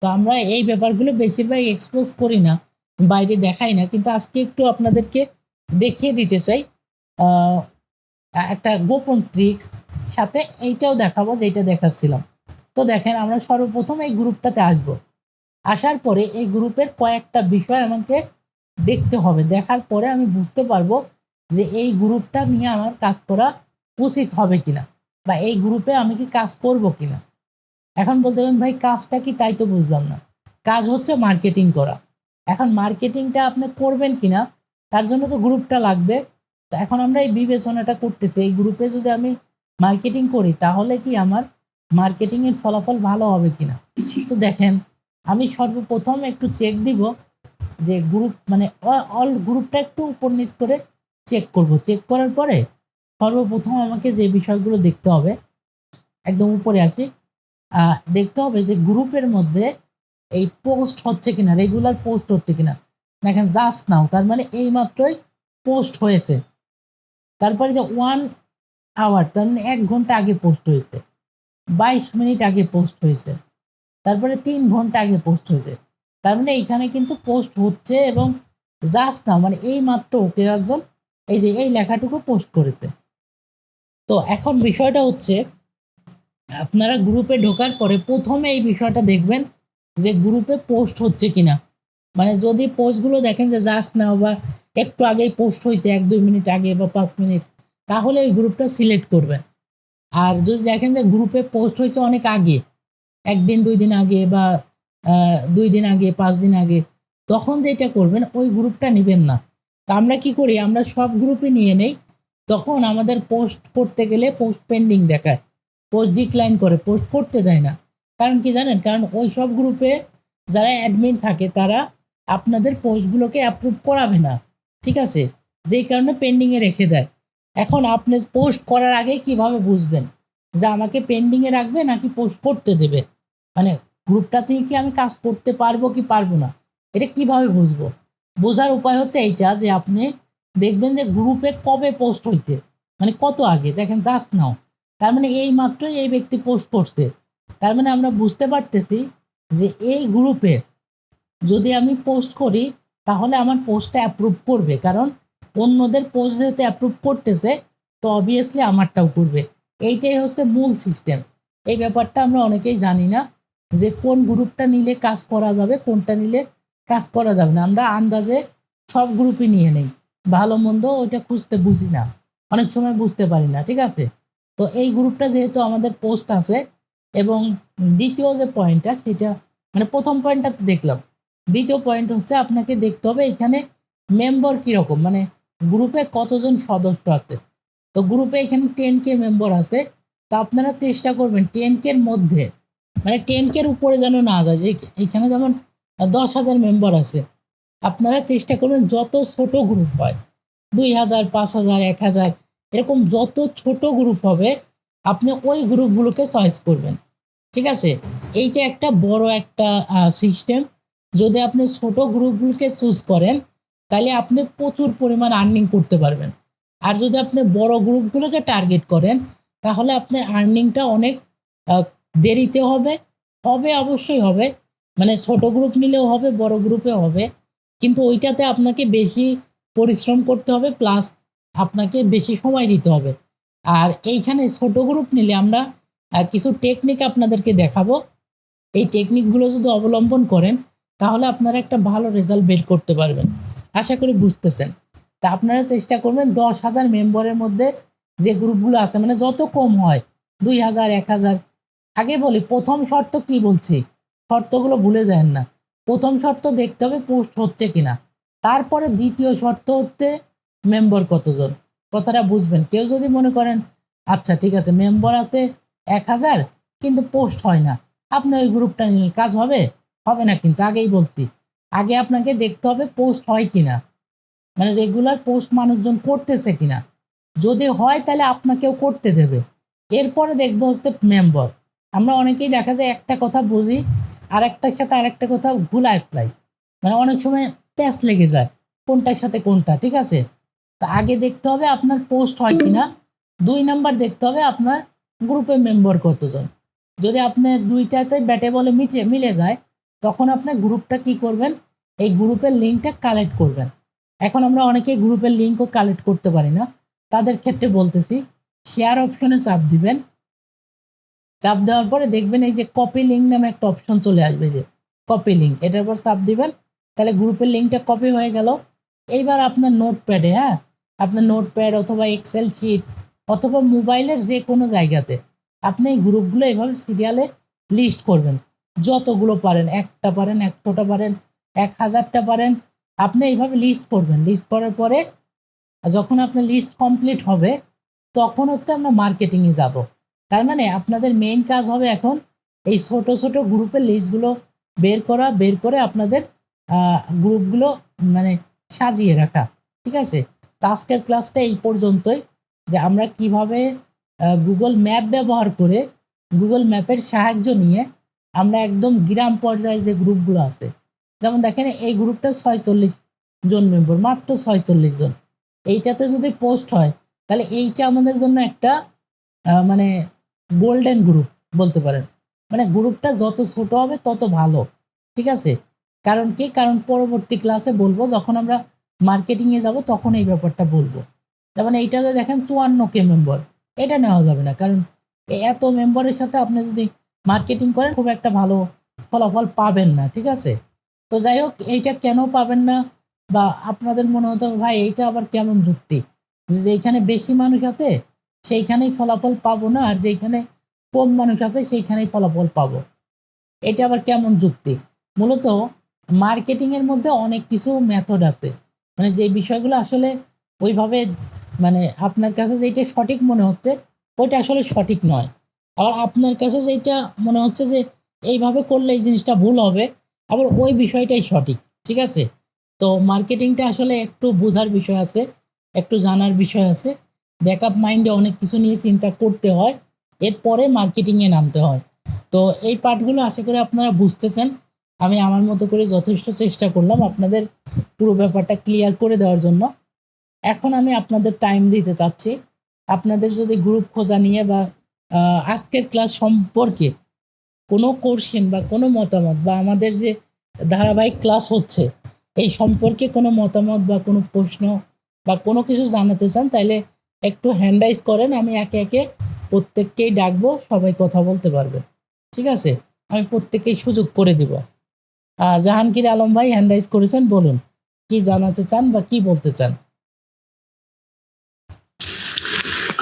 তো আমরা এই ব্যাপারগুলো বেশিরভাগ এক্সপোজ করি না, বাইরে দেখাই না, কিন্তু আজকে একটু আপনাদেরকে দেখিয়ে দিতে চাই আহ, একটা গোপন ট্রিক্স, সাথে এইটাও দেখাবো যেটা দেখাচ্ছিলাম। তো দেখেন, আমরা সর্বপ্রথম এই গ্রুপটাতে আসব। আসার পরে এই গ্রুপের কয়েকটা বিষয় আমাকে দেখতে হবে, দেখার পরে আমি বুঝতে পারবো যে এই গ্রুপটা নিয়ে আমার কাজ করা উচিত হবে কিনা, বা এই গ্রুপে আমি কি কাজ করব কিনা। এখন বলতে পারেন ভাই কাজটা কি, তাই তো বুঝলাম না। কাজ হচ্ছে মার্কেটিং করা। এখন মার্কেটিংটা আপনি করবেন কিনা তার জন্য তো গ্রুপটা লাগবে। তো এখন আমরা এই বিবেচনাটা করতেছি, এই গ্রুপে যদি আমি মার্কেটিং করি তাহলে কি আমার মার্কেটিং এর ফলাফল ভালো হবে কিনা। তো দেখেন, আমি সর্বপ্রথম একটু চেক দিব যে গ্রুপ মানে অল গ্রুপটা একটু উপর নিচ করে চেক করব। চেক করার পরে সর্বপ্রথম আমাকে যে বিষয়গুলো দেখতে হবে, একদম উপরে আসি, দেখতে হবে যে গ্রুপের মধ্যে এই পোস্ট হচ্ছে কিনা, রেগুলার পোস্ট হচ্ছে কিনা। দেখেন জাস্ট নাও, তার মানে এই মাত্রই পোস্ট হয়েছে। তারপরে যে 1 আওয়ার, তার মানে 1 ঘন্টা আগে পোস্ট হয়েছে। 22 মিনিট আগে পোস্ট হয়েছে। তারপরে 3 ঘন্টা আগে পোস্ট হয়েছে। তার মানে এখানে কিন্তু পোস্ট হচ্ছে, এবং জাস্ট নাও মানে এই মাত্র কেউ একজন এই যে এই লেখাটুকু পোস্ট করেছে। তো এখন বিষয়টা হচ্ছে, আপনারা গ্রুপে ঢোকার পরে প্রথমে এই বিষয়টা দেখবেন যে গ্রুপে পোস্ট হচ্ছে কিনা। মানে যদি পোস্টগুলো দেখেন যে জাস্ট নাও বা একটু আগেই পোস্ট হয়েছে, 1-2 মিনিট আগে বা 5 মিনিট, তাহলে এই গ্রুপটা সিলেক্ট করবেন। আর যদি দেখেন যে গ্রুপে পোস্ট হয়েছে অনেক আগে, 1 দিন 2 দিন আগে, বা 2 দিন আগে, 5 দিন আগে, তখন যেটা করবেন ওই গ্রুপটা নেবেন না। তা আমরা কি করি, আমরা সব গ্রুপে নিয়ে নেই। তখন আমাদের পোস্ট করতে গেলে পোস্ট পেন্ডিং দেখায়, পোস্ট ডিক্লাইন করে, পোস্ট করতে দেয় না। কারণ কি জানেন, কারণ ওই সব গ্রুপে যারা অ্যাডমিন থাকে তারা আপনাদের পোস্টগুলোকে অ্যাপ্রুভ করাবে না, ঠিক আছে, যেই কারণে পেন্ডিংয়ে রেখে দেয়। এখন আপনি পোস্ট করার আগে কিভাবে বুঝবেন যে আমাকে পেন্ডিংয়ে রাখবে নাকি পোস্ট করতে দেবে, মানে গ্রুপটা থেকে কি আমি কাজ করতে পারবো কি পারবো না, এটা কিভাবে বুঝবো। বোঝার উপায় হচ্ছে এইটা, যে আপনি দেখবেন যে গ্রুপে কবে পোস্ট হয়েছে, মানে কত আগে। দেখেন জাস্ট নাও, তার মানে এই মাত্রই এই ব্যক্তি পোস্ট করছে। তার মানে আমরা বুঝতে পারতেছি যে এই গ্রুপে যদি আমি পোস্ট করি তাহলে আমার পোস্টটা অ্যাপ্রুভ করবে, কারণ অন্যদের পোস্ট যেহেতু অ্যাপ্রুভ করতেছে, তো অবভিয়াসলি আমারটাও করবে। এইটাই হচ্ছে মূল সিস্টেম। এই ব্যাপারটা আমরা অনেকেই জানি না, যে কোন গ্রুপটা নিলে কাজ করা যাবে, কোনটা নিলে কাজ করা যাবে না। আমরা আন্দাজে সব গ্রুপই নিয়ে নেই, ভালো মন্দ ওইটা খুঁজতে বুঝি না, অনেক সময় বুঝতে পারি না, ঠিক আছে। তো এই গ্রুপটা যেহেতু আমাদের পোস্ট আছে, এবং দ্বিতীয় যে পয়েন্টটা সেটা, মানে প্রথম পয়েন্টটা তো দেখলাম, দ্বিতীয় পয়েন্ট হচ্ছে আপনাকে দেখতে হবে এখানে মেম্বার কীরকম, মানে গ্রুপে কতজন সদস্য আছে। তো গ্রুপে এখানে 10K মেম্বার আছে। তো আপনারা চেষ্টা করবেন 10K এর মধ্যে, মানে 10K এর উপরে যেন না যায়। যে এখানে যেমন 10,000 মেম্বার আছে, আপনারা চেষ্টা করবেন যত ছোট গ্রুপ হয়, 2,000, 5,000, 1,000, এরকম যত ছোট গ্রুপ হবে আপনি ওই গ্রুপগুলোকে চয়েস করবেন, ঠিক আছে। এইটা একটা বড় একটা সিস্টেম। যদি আপনি ছোট গ্রুপগুলোকে চুজ করেন তাহলে আপনি প্রচুর পরিমাণ আর্নিং করতে পারবেন। আর যদি আপনি বড় গ্রুপগুলোকে টার্গেট করেন তাহলে আপনার আর্নিংটা অনেক আহ, দেরিতে হবে। হবে, অবশ্যই হবে, মানে ছোট গ্রুপ নিলেও হবে, বড় গ্রুপেও হবে, কিন্তু ওইটাতে আপনাকে বেশি পরিশ্রম করতে হবে, প্লাস আপনাকে বেশি সময় দিতে হবে। আর এইখানে ছোট গ্রুপ নিলে আমরা কিছু টেকনিক আপনাদেরকে দেখাবো। এই টেকনিকগুলো যদি অবলম্বন করেন তাহলে আপনারা একটা ভালো রেজাল্ট বের করতে পারবেন, আশা করি বুঝতেছেন। তা আপনারা চেষ্টা করবেন 10,000 মেম্বারের মধ্যে যে গ্রুপগুলো আছে, মানে যত কম হয়, 2,000, 1,000। আগে বলি প্রথম শর্ত কি বলছি, শর্তগুলো ভুলে যাবেন না। প্রথম শর্ত দেখতে হবে পোস্ট হচ্ছে কিনা। তারপরে দ্বিতীয় শর্ত হচ্ছে মেম্বার কতজন, কথাটা বুঝবেন। কেউ যদি মনে করেন আচ্ছা ঠিক আছে মেম্বার আছে 1,000 কিন্তু পোস্ট হয় না, আপনি ওই গ্রুপটা নিলে কাজ হবে? হবে না, কিন্তু আগেই বলছি, আগে আপনাকে দেখতে হবে পোস্ট হয় কিনা, মানে রেগুলার পোস্ট মানুষজন করতেছে কিনা। যদি হয় তাহলে আপনাকেও করতে দেবে। এরপরে দেখবো হচ্ছে মেম্বার। আমরা অনেকেই দেখা যায় একটা কথা বুঝি আর একটার সাথে আরেকটা কথা ভুলায় ফেলাই, মানে অনেক সময় প্যাচ লেগে যায় কোনটার সাথে কোনটা, ঠিক আছে। তো আগে দেখতে হবে আপনার পোস্ট হয় কিনা। 2 নাম্বার দেখতে হবে আপনার গ্রুপে মেম্বার কতজন। যদি আপনি দুইটাতে ব্যাটে বলে মিলে যায়, তখন আপনি গ্রুপটা কি করবেন, এই গ্রুপের লিঙ্কটা কালেক্ট করবেন। এখন আমরা অনেকেই গ্রুপের লিঙ্কও কালেক্ট করতে পারি না, তাদের ক্ষেত্রে বলতেছি শেয়ার অপশনে চাপ দিবেন। চাপ দেওয়ার পরে দেখবেন এই যে কপি লিঙ্ক নামে একটা অপশন চলে আসবে, যে কপি লিঙ্ক, এটার পর চাপ দিবেন, তাহলে গ্রুপের লিঙ্কটা কপি হয়ে গেল। এইবার আপনার নোটপ্যাডে, আপনার নোটপ্যাড অথবা এক্সেল শিট অথবা মোবাইলের যে কোনো জায়গাতে আপনি এই গ্রুপগুলো এভাবে সিরিয়ালে লিস্ট করবেন। যতগুলো পারেন, 1টা পারেন, 100টা পারেন, 1000টা পারেন, আপনি এইভাবে লিস্ট করবেন। লিস্ট করার পরে যখন আপনার লিস্ট কমপ্লিট হবে, তখন হচ্ছে আমরা মার্কেটিংয়ে যাব। তার মানে আপনাদের মেইন কাজ হবে এখন এই ছোট ছোট গ্রুপের লিস্টগুলো বের করে আপনাদের গ্রুপগুলো মানে সাজিয়ে রাখা, ঠিক আছে। তো আজকের ক্লাসটা এই পর্যন্তই, যে আমরা কিভাবে গুগল ম্যাপ ব্যবহার করে, গুগল ম্যাপের সাহায্য নিয়ে আমরা একদম গ্রাম পর্যায়ে যে গ্রুপগুলো আছে, যেমন দেখেন এই গ্রুপটা 46 জন মেম্বার, মাত্র 46 জন। এইটাতে যদি পোস্ট হয় তাহলে এইটা আমাদের জন্য একটা মানে গোল্ডেন গ্রুপ বলতে পারেন। মানে গ্রুপটা যত ছোট হবে তত ভালো, ঠিক আছে। কারণ কি, কারণ পরবর্তী ক্লাসে বলবো, যখন আমরা মার্কেটিংয়ে যাব তখন এই ব্যাপারটা বলবো। যেমন এইটাতে দেখেন 54K মেম্বার, এটা নেওয়া যাবে না, কারণ এত মেম্বারের সাথে আপনি যদি মার্কেটিং করেন খুব একটা ভালো ফলাফল পাবেন না, ঠিক আছে। তো যাই হোক, এইটা কেন পাবেন না, বা আপনাদের মনে হতো ভাই এইটা আবার কেমন যুক্তি, যেখানে বেশি মানুষ আছে সেইখানেই ফলাফল পাবো না, আর যেখানে কম মানুষ আছে সেইখানেই ফলাফল পাবো, এটা আবার কেমন যুক্তি। মূলত মার্কেটিং এর মধ্যে অনেক কিছু মেথড আছে, মানে যে বিষয়গুলো আসলে ওইভাবে মানে আপনার কাছে যেটা সঠিক মনে হচ্ছে ওইটা আসলে সঠিক নয়। আবার আপনার কাছে যেটা মনে হচ্ছে যে এইভাবে করলে এই জিনিসটা ভুল হবে, আবার ওই বিষয়টাই সঠিক, ঠিক আছে। তো মার্কেটিংটা আসলে একটু বোঝার বিষয় আছে, একটু জানার বিষয় আছে, ব্যাকআপ মাইন্ডে অনেক কিছু নিয়ে চিন্তা করতে হয়, এরপরে মার্কেটিংয়ে নামতে হয়। তো এই পার্টগুলো আশা করি আপনারা বুঝতেছেন। আমি আমার মতো করে যথেষ্ট চেষ্টা করলাম আপনাদের পুরো ব্যাপারটা ক্লিয়ার করে দেওয়ার জন্য। এখন আমি আপনাদের টাইম দিতে চাচ্ছি। আপনাদের যদি গ্রুপ খোঁজা নিয়ে বা আজকের ক্লাস সম্পর্কে কোনো কোশ্চেন বা কোনো মতামত, বা আমাদের যে ধারাবাহিক ক্লাস হচ্ছে এই সম্পর্কে কোনো মতামত বা কোনো প্রশ্ন বা কোনো কিছু জানাতে চান, তাইলে একটু হ্যান্ড রাইজ করেন, আমি একে একে প্রত্যেককেই ডাকবো, সবাই কথা বলতে পারবে, ঠিক আছে। আমি প্রত্যেককেই সুযোগ করে দিব। জাহাঙ্গীর আলম ভাই হ্যান্ড রাইজ করেছেন, বলুন কি জানাতে চান বা কি বলতে চান।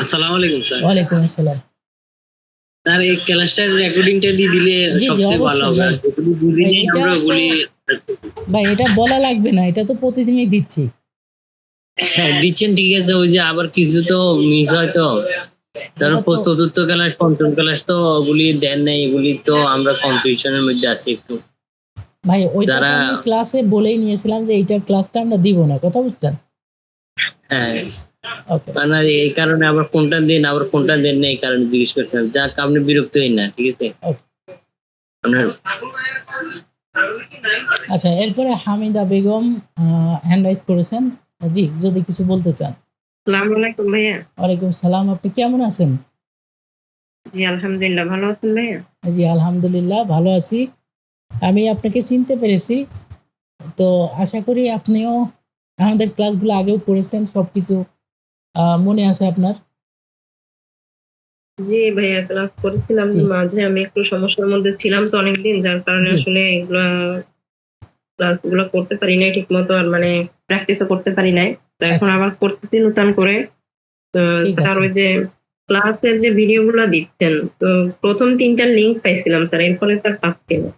আসসালামু আলাইকুম স্যার। ওয়ালাইকুম আসসালাম। স্যার এই ক্লাসটার রেকর্ডিংটা দিয়ে দিলে জি জি সবচেয়ে ভালো অবশ্যই হবে। ভাই। আর যেগুলো বুঝি ভাই নেই এটা আমরা তো ওগুলি ভাই এটা বলা লাগবে না, এটা তো প্রতিদিনই দিচ্ছি। হ্যাঁ দিচ্ছেন, ঠিক আছে। ওই যে আবার কিছু তো মিস হয়, তো ওটা তারপর তো চতুর্থ ক্লাস পঞ্চম ক্লাস তো ওগুলি দেন নাই, এগুলি তো আমরা কম্পিটিশনের মধ্যে আছি একটু। ভাই ওইটা তো যারা আমি ক্লাসে বলেই নিয়েছিলাম যে এইটার ক্লাসটা আমরা দিব না, কথা বুঝছেন। হ্যাঁ ওকে মানে এই কারণে আবার কোনটা দেন আবার কোনটা দেন না, এই কারণে জিজ্ঞেস করছিলাম। যাক আপনি বিরক্ত হই না, ঠিক আছে ওকে। আপনার। আচ্ছা, এরপরে হামিদা বেগম হ্যান্ড রাইজ করেছেন। জি, যদি কিছু বলতে চান। আসসালামু আলাইকুম ভাইয়া। ওয়ালাইকুম সালাম, আপনি কেমন আছেন? জি আলহামদুলিল্লাহ, ভালো আছেন ভাইয়া? জি আলহামদুলিল্লাহ ভালো আছি। আমি আপনাকে চিনতে পেরেছি, তো আশা করি আপনিও আমাদের ক্লাসগুলো আগেও করেছেন, সবকিছু মনে আছে আপনার। জি ভাইয়া, ক্লাস করেছিলাম। জি মাঝে আমি একটু সমস্যার মধ্যে ছিলাম তো অনেকদিন, যার কারণে জি আসলে এগুলা ক্লাসগুলো করতে পারি নাই ঠিক মতো, আর মানে প্র্যাকটিসও করতে পারি নাই। তো এখন আচ্ছা আবার করতেছি নতুন করে। তো ঠিক স্যার আছে। ওই যে ক্লাসের যে ভিডিওগুলো দিচ্ছেন, তো প্রথম 3টা লিংক পাইছিলাম স্যার, এরপরে স্যার পাচ্ছি না।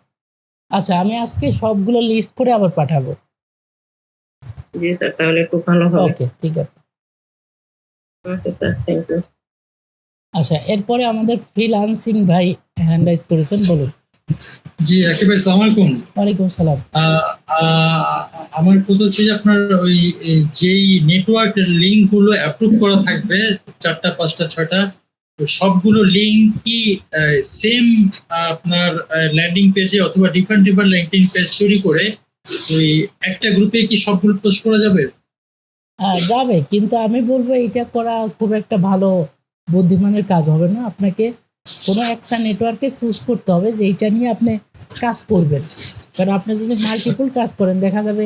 আচ্ছা, আমি আজকে সবগুলো লিস্ট করে আবার পাঠাবো। জি স্যার, তাহলে খুব ভালো হবে। ওকে ঠিক আছে। Okay sir, thank you. আচ্ছা, এরপরে আমাদের ফ্রিল্যান্সিং ভাই হ্যান্ড রাইজ করেছেন, বলুন। জি আকিব ভাই, আসসালামু আলাইকুম। ওয়ালাইকুম সালাম। আহ, আহ, আমার কথা হচ্ছে যে আপনার ওই যেই নেটওয়ার্ক লিঙ্ক গুলো অ্যাপ্রুভ করা থাকবে 4টা 5টা 6টা, তো সবগুলো লিঙ্ক কি সেম আপনার ল্যান্ডিং পেজে অথবা ডিফারেন্ট ডিফারেন্ট ল্যান্ডিং পেজ তৈরি করে ওই একটা গ্রুপে কি সবগুলো পোস্ট করা যাবে? যাবে, কিন্তু আমি বলবো এটা করা খুব একটা ভালো বুদ্ধিমানের কাজ হবে না। আপনাকে কোনো একটা নেটওয়ার্কে চুজ করতে হবে যে এইটা নিয়ে আপনি কাজ করবেন। কারণ আপনি যদি মাল্টিপল কাজ করেন, দেখা যাবে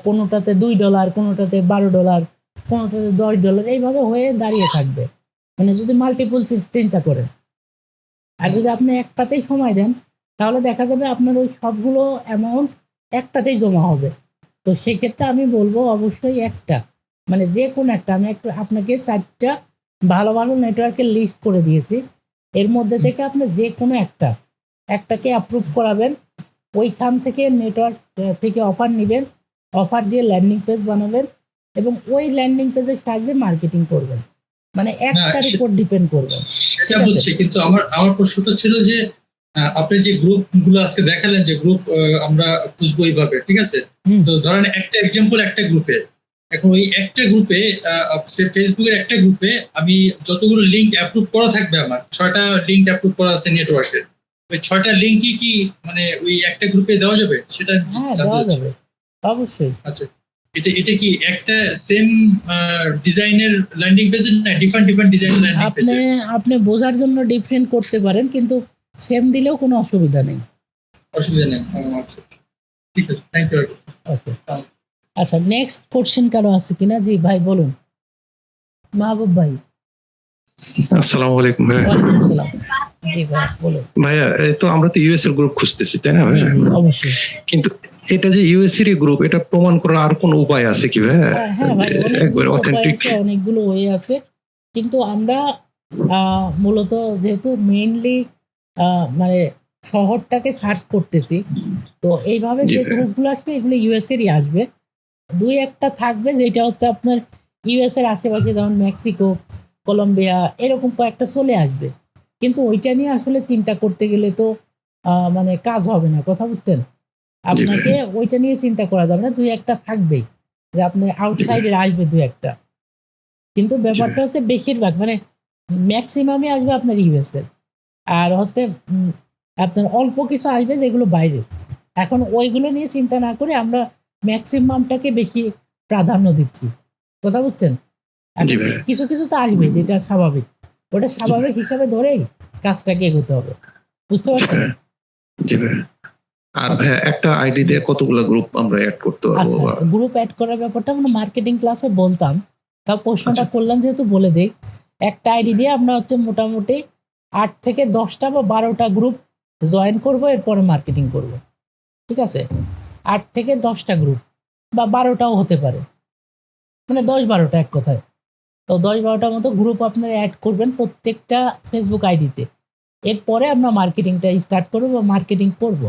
কোনোটাতে $2, কোনোটাতে $12, কোনোটাতে $10, এইভাবে হয়ে দাঁড়িয়ে থাকবে। মানে যদি মাল্টিপল চিন্তা করেন, আর যদি আপনি একটাতেই সময় দেন, তাহলে দেখা যাবে আপনার ওই সবগুলো অ্যামাউন্ট একটাতেই জমা হবে। তো সেক্ষেত্রে আমি বলবো অবশ্যই একটা, মানে যে কোনো একটা, আমি একটু আপনাকে 4টা ভালো ভালো নেটওয়ার্কের লিস্ট করে দিয়েছি। এর মধ্যে থেকে আপনি যে কোনো একটাকে অ্যাপ্রুভ করাবেন। ওইখান থেকে নেটওয়ার্ক থেকে অফার নেবেন, অফার দিয়ে ল্যান্ডিং পেজ বানাবেন এবং ওই ল্যান্ডিং পেজের সাহায্যে মার্কেটিং করবেন। মানে না, একটার উপর ডিপেন্ড করবেন। সেটা ঠিক আছে? বুঝছি, কিন্তু আমার আমার প্রশ্নটা ছিল যে আপনি যে গ্রুপ গুলো আজকে দেখালেন যে গ্রুপ আমরা খুঁজবো এইভাবে, ঠিক আছে? হুম। তো ধরেন একটা এক্সাম্পল, একটা গ্রুপে, এখন ওই একটা গ্রুপে ফেসবুকের একটা গ্রুপে আমি যতগুলো লিঙ্ক অ্যাপ্রুভ করা থাকবে, আমার 6টা লিঙ্ক অ্যাপ্রুভ করা আছে নেটওয়ার্কের, ওই 6টা লিঙ্কই কি মানে ওই একটা গ্রুপে দেওয়া যাবে সেটা হ্যাঁ, জানতে দেওয়া চাচ্ছি। যাবে, অবশ্যই। আচ্ছা, এটা এটা কি একটা সেম ডিজাইনের ল্যান্ডিং পেজ না ডিফারেন্ট ডিফারেন্ট ডিজাইনের ল্যান্ডিং আপনি পেজ? আপনি বোঝার জন্য ডিফারেন্ট করতে পারেন, কিন্তু সেম দিলেও কোনো অসুবিধা নেই। অসুবিধা নেই। আচ্ছা, ঠিক আছে, থ্যাংক ইউ। ওকে। আচ্ছা, নেক্সট কোশ্চেন কারো আছে কিনা? জি ভাই বলুন, মাহবুব ভাই। আসসালামু আলাইকুম ভাইয়া। ওয়ালাইকুম সালাম। জি ভাই বলুন। ভাইয়া, এই তো আমরা তো ইউএস এর গ্রুপ খুঁজতেছি, তাই না জি ভাইয়া? জি অবশ্যই। কিন্তু এটা যে ইউএস এর গ্রুপ, এটা প্রমাণ করার আর কোনো উপায় আছে কি ভাইয়া? হ্যাঁ ভাই, একবার অনেকগুলো উপায় অথেন্টিক। আছে, অনেকগুলো ওয়ে আছে। কিন্তু আমরা মূলত যেহেতু মেইনলি মানে শহরটাকে সার্চ করতেছি, তো এইভাবে জি যে ভাইয়া। গ্রুপগুলো আসবে এগুলো ইউএস এরই আসবে। দুই একটা থাকবে যেটা হচ্ছে আপনার ইউএস এর আশেপাশে, যেমন মেক্সিকো, কলম্বিয়া, এরকম কয়েকটা চলে আসবে। কিন্তু ওইটা নিয়ে আসলে চিন্তা করতে গেলে তো মানে কাজ হবে না, কথা বুঝছেন? জি আপনাকে ভাইয়া। ওইটা নিয়ে চিন্তা করা যাবে না, দুই একটা থাকবেই যে আপনার জি ভাইয়া। আউটসাইডের আসবে দুই একটা। কিন্তু জি ব্যাপারটা ভাইয়া। হচ্ছে বেশিরভাগ মানে ম্যাক্সিমামই আসবে আপনার ইউএস এর। আর হচ্ছে আপনার অল্প কিছু আসবে যেগুলো বাইরে। এখন ওইগুলো নিয়ে চিন্তা না করে আমরা ম্যাক্সিমামটাকে বেশি প্রাধান্য দিচ্ছি। কথা বুঝছেন? জি এখন ভাইয়া। কিছু কিছু তো আসবেই, যেটা স্বাভাবিক। ওটা জি ভাইয়া। স্বাভাবিক হিসাবে ধরেই কাজটাকে এগোতে হবে। বুঝতে জি পারছেন? ভাইয়া। জি ভাইয়া। আর ওকে। ভাইয়া, একটা আইডি দিয়ে কতগুলো গ্রুপ আমরা অ্যাড করতে পারবো? আচ্ছা, বা গ্রুপ এড করার ব্যাপারটা আমরা মার্কেটিং ক্লাসে বলতাম। তাও প্রশ্নটা আচ্ছা। করলেন যেহেতু বলে দেই। একটা আইডি দিয়ে আমরা হচ্ছে মোটামুটি ৮ থেকে ১০ টা বা ১২ টা গ্রুপ জয়েন করব, এরপরে মার্কেটিং করব। ঠিক আছে? ৮ থেকে ১০ টা গ্রুপ বা ১২ টাও হতে পারে। মানে ১০-১২ টা এক কথায়। তো ১০-১২ টার মতো গ্রুপ আপনারা এড করবেন প্রত্যেকটা ফেসবুক আইডিতে। এরপরে আমরা মার্কেটিংটা স্টার্ট করব বা মার্কেটিং করব।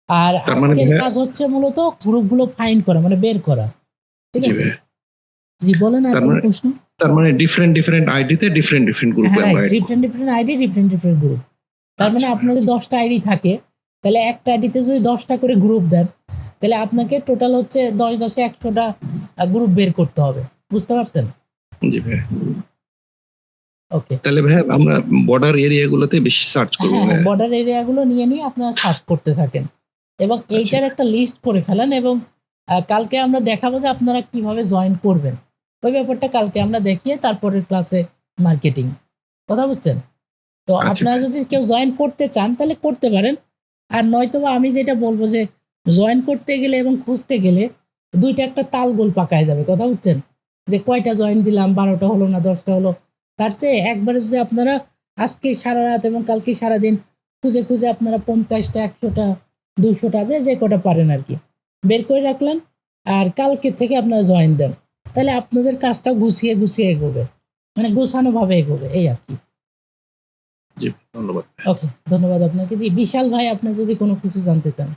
আর তার মানে আজকের ভাইয়া। কাজ হচ্ছে মূলত গ্রুপগুলো ফাইন্ড করা, মানে বের করা। ঠিক জি আছে? ভাইয়া। জি বলেন, আর তার কোনো মানে প্রশ্ন? তার মানে ডিফারেন্ট ডিফারেন্ট আইডিতে ডিফারেন্ট ডিফারেন্ট গ্রুপে হ্যাঁ, আমরা রাইট। অ্যাড করব। Different ID, different group. তার মানে আচ্ছা আপনার ভাইয়া। যদি ১০ টা আইডি থাকে, তাহলে একটা আইডিতে যদি ১০ টা করে গ্রুপ দেন, তাহলে আপনাকে টোটাল হচ্ছে ১০ এ ১০০ টা গ্রুপ বের করতে হবে। বুঝতে পারছেন? জি ভাইয়া। ওকে। তাহলে ভাইয়া আমরা বর্ডার এরিয়া গুলোতে বেশি সার্চ করবো হ্যাঁ, ভাইয়া। বর্ডার এরিয়া গুলো নিয়ে আপনারা সার্চ করতে থাকেন এবং আচ্ছা এইটার একটা লিস্ট করে ফেলেন এবং কালকে আমরা দেখাবো যে আপনারা কিভাবে জয়েন করবেন। ওই ব্যাপারটা কালকে আমরা দেখিয়ে তারপরের ক্লাসে মার্কেটিং। কথা বুঝছেন? তো আচ্ছা আপনারা ভাইয়া। যদি কেউ জয়েন করতে চান তাহলে করতে পারেন। আর নয়তোবা আমি যেটা বলব যে জয়েন করতে গেলে এবং খুঁজতে গেলে ২ টা একটা তালগোল পাকায় যাবে। কথা বুঝছেন? যে কয়টা জয়েন দিলাম, ১২ টা হলো না ১০ টা হলো। তার চেয়ে একবারে যদি আপনারা আজকে সারারাত এবং কালকে সারাদিন খুঁজে আপনারা ৫০ টা, ১০০ টা, ২০০ টা, যে কটা পারেন আরকি বের করে রাখলেন। আর কালকে থেকে আপনারা জয়েন দেন। তাহলে আপনাদের কাজটা গুছিয়ে এগোবে। মানে গোছানোভাবে এগোবে এই আরকি। জি, ধন্যবাদ। ওকে, ধন্যবাদ আপনাকে। জি, বিশাল ভাই, আপনি যদি কোনো কিছু জানতে চান?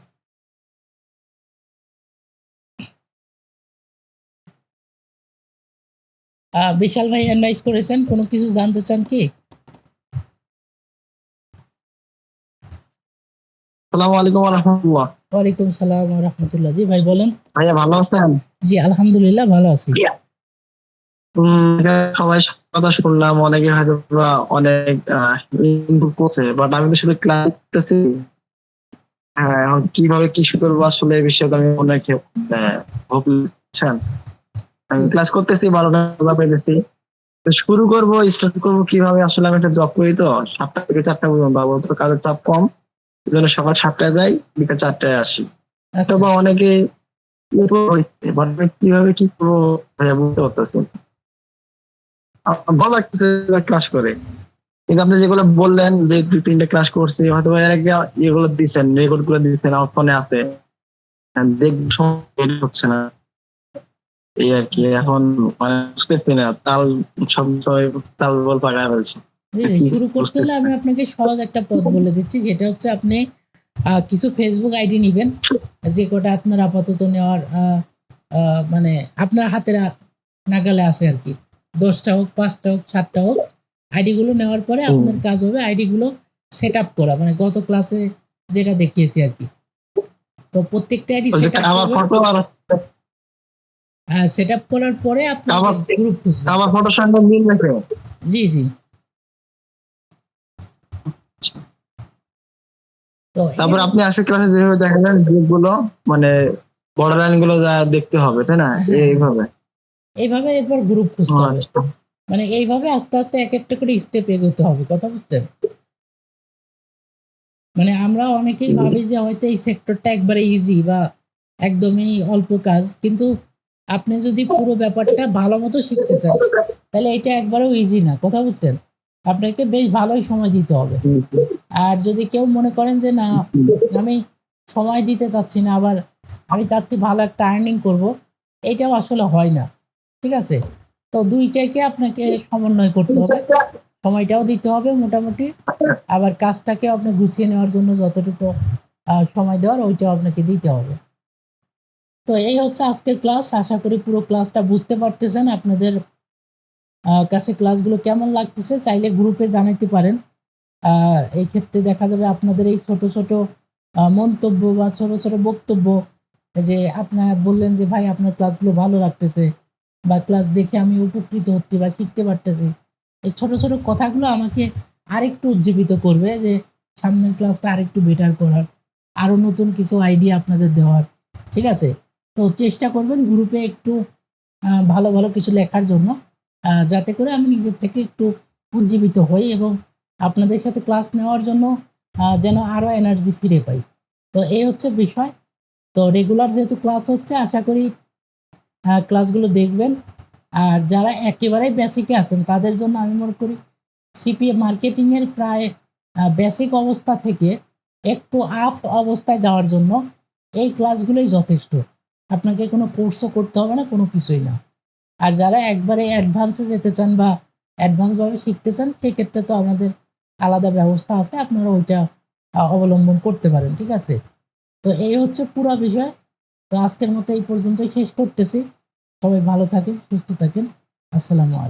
বিশাল ভাই হ্যান্ড রাইজ করেছেন। কোনো কিছু জানতে চান কি? আসসালামু আলাইকুম ওয়া রাহমাতুল্লাহ। ওয়ালাইকুম সালাম ওয়া রাহমাতুল্লাহ। জি ভাই বলেন। ভাইয়া ভালো আছেন? জি আলহামদুলিল্লাহ ভালো আছি। সবাই কথা শুনলাম, অনেকে হয়তো বা অনেক ইনপুট করছে, বাট আমি তো শুধু ক্লাস করতেছি। হ্যাঁ, এখন কিভাবে কি শুরু করবো আসলে এই বিষয়ে তো আমি অনেক বুঝছেন। আমি ক্লাস করতেছি 12টা পেতেছি, তো শুরু করবো স্টার্ট করবো কিভাবে? আসলে আমি একটা জব করি, তো 7টা থেকে 4টা পর্যন্ত পাবো, তো কাজের চাপ কম, এই জন্য সকাল 7টায় যাই, বিকাল 4টায় আসি। আচ্ছা বা অনেকে হয়েছে, বাট আমি কিভাবে কি করবো ভাইয়া বুঝতে পারতেছি না। আমার ভালো লাগতেছে ক্লাস করে, কিন্তু আপনি যেগুলো বললেন যে 2-3টে ক্লাস করছি, হয়তো এর আগে এগুলো দিচ্ছেন, রেকর্ড করে দিচ্ছেন, আমার ফোনে আছে, দেখবো সময় হচ্ছে না, এই আর কি। এখন মানে বুঝতেছি না, সব তাল বল পাকায় ফেলছে। জি জি, শুরু করতে হলে আমি আপনাকে সহজ একটা পথ বলে দিচ্ছি, যেটা হচ্ছে আপনি কিছু ফেসবুক আইডি নেবেন, যে কটা আপনার আপাতত নেওয়ার মানে আপনার হাতের নাগালে আছে আর কি। 10টা হোক, 5টা হোক, 7টা হোক, আইডিগুলো নেওয়ার পরে আপনার কাজ হবে আইডিগুলো সেট আপ করা, মানে গত ক্লাসে যেটা দেখিয়েছি আর কি। তো প্রত্যেকটা আইডি সেট আপ আমার ফটো আর সেট আপ করার পরে আপনি গ্রুপ খুঁজবেন। আমার ফটোর সঙ্গে মিল রেখে। জি জি। তো তারপর আপনি আজকে ক্লাসে যেভাবে দেখালেন গ্রুপগুলো, মানে বর্ডার লাইন গুলো যা দেখতে হবে, তাই না? এইভাবে এইভাবে এরপর গ্রুপ খুঁজতে হবে, আচ্ছা। মানে এইভাবে আস্তে আস্তে এক একটা করে স্টেপ এগোতে হবে, কথা বুঝছেন? মানে আমরা অনেকেই ভাবি যে হয়তো এই সেক্টরটা একবারে ইজি বা একদমই অল্প কাজ, কিন্তু আপনি যদি পুরো ব্যাপারটা ভালো মতো শিখতে চান তাহলে এটা একবারেও ইজি না, কথা বুঝছেন? আপনাকে বেশ ভালোই সময় দিতে হবে। আর যদি কেউ মনে করেন যে না আমি সময় দিতে চাচ্ছি না, আবার আমি চাচ্ছি ভালো একটা আর্নিং করব, এইটাও আসলে হয় না, ঠিক আছে? তো দুইটাকে আপনাকে সমন্বয় করতে হবে, সময়টাও দিতে হবে মোটামুটি, আবার কাজটাকে আপনি গুছিয়ে নেওয়ার জন্য যতটুকু সময় দেওয়ার ওইটাও আপনাকে দিতে হবে। তো এই হচ্ছে আজকের ক্লাস। আশা করি পুরো ক্লাসটা বুঝতে পারতেছেন। আপনাদের কাছে ক্লাসগুলো কেমন লাগতেছে চাইলে গ্রুপে জানাতে পারেন। এই ক্ষেত্রে দেখা যাবে আপনাদের এই ছোট ছোট মন্তব্য বা ছোট ছোট বক্তব্য, যে আপনার বললেন যে ভাই আপনার ক্লাসগুলো ভালো লাগতেছে, বা ক্লাস দেখে আমি উপকৃত হচ্ছি বা শিখতে পারতেছি, এই ছোট ছোট কথাগুলো আমাকে আরেকটু উজ্জীবিত করবে যে সামনের ক্লাসটা আরেকটু বেটার করার, আরো নতুন কিছু আইডিয়া আপনাদের দেওয়ার, ঠিক আছে? তো চেষ্টা করবেন গ্রুপে একটু ভালো ভালো কিছু লেখার জন্য, যাতে করে আমি নিজের থেকে একটু উজ্জীবিত হই এবং আপনাদের সাথে ক্লাস নেওয়ার জন্য যেন আরো এনার্জি ফিরে পাই। তো এই হচ্ছে বিষয়। তো রেগুলার যেহেতু ক্লাস হচ্ছে, আশা করি ক্লাসগুলো দেখবেন। আর যারা একেবারেই বেসিকে আছেন তাদের জন্য আমি মনে করি সিপিএ মার্কেটিং এর প্রায় বেসিক অবস্থা থেকে একটু আফ অবস্থায় যাওয়ার জন্য এই ক্লাসগুলোই যথেষ্ট। আপনাকে কোনো কোর্সও করতে হবে না, কোনো কিছুই না। আর যারা একবারে অ্যাডভান্সে যেতে চান বা অ্যাডভান্সভাবে শিখতে চান, সেক্ষেত্রে তো আমাদের আলাদা ব্যবস্থা আছে, আপনারা ওইটা অবলম্বন করতে পারেন, ঠিক আছে? তো এই হচ্ছে পুরো বিষয়। তো আজকের মতো এই পর্যন্তই শেষ করতেছি। সবাই ভালো থাকেন, সুস্থ থাকেন। আসসালামু আলাইকুম।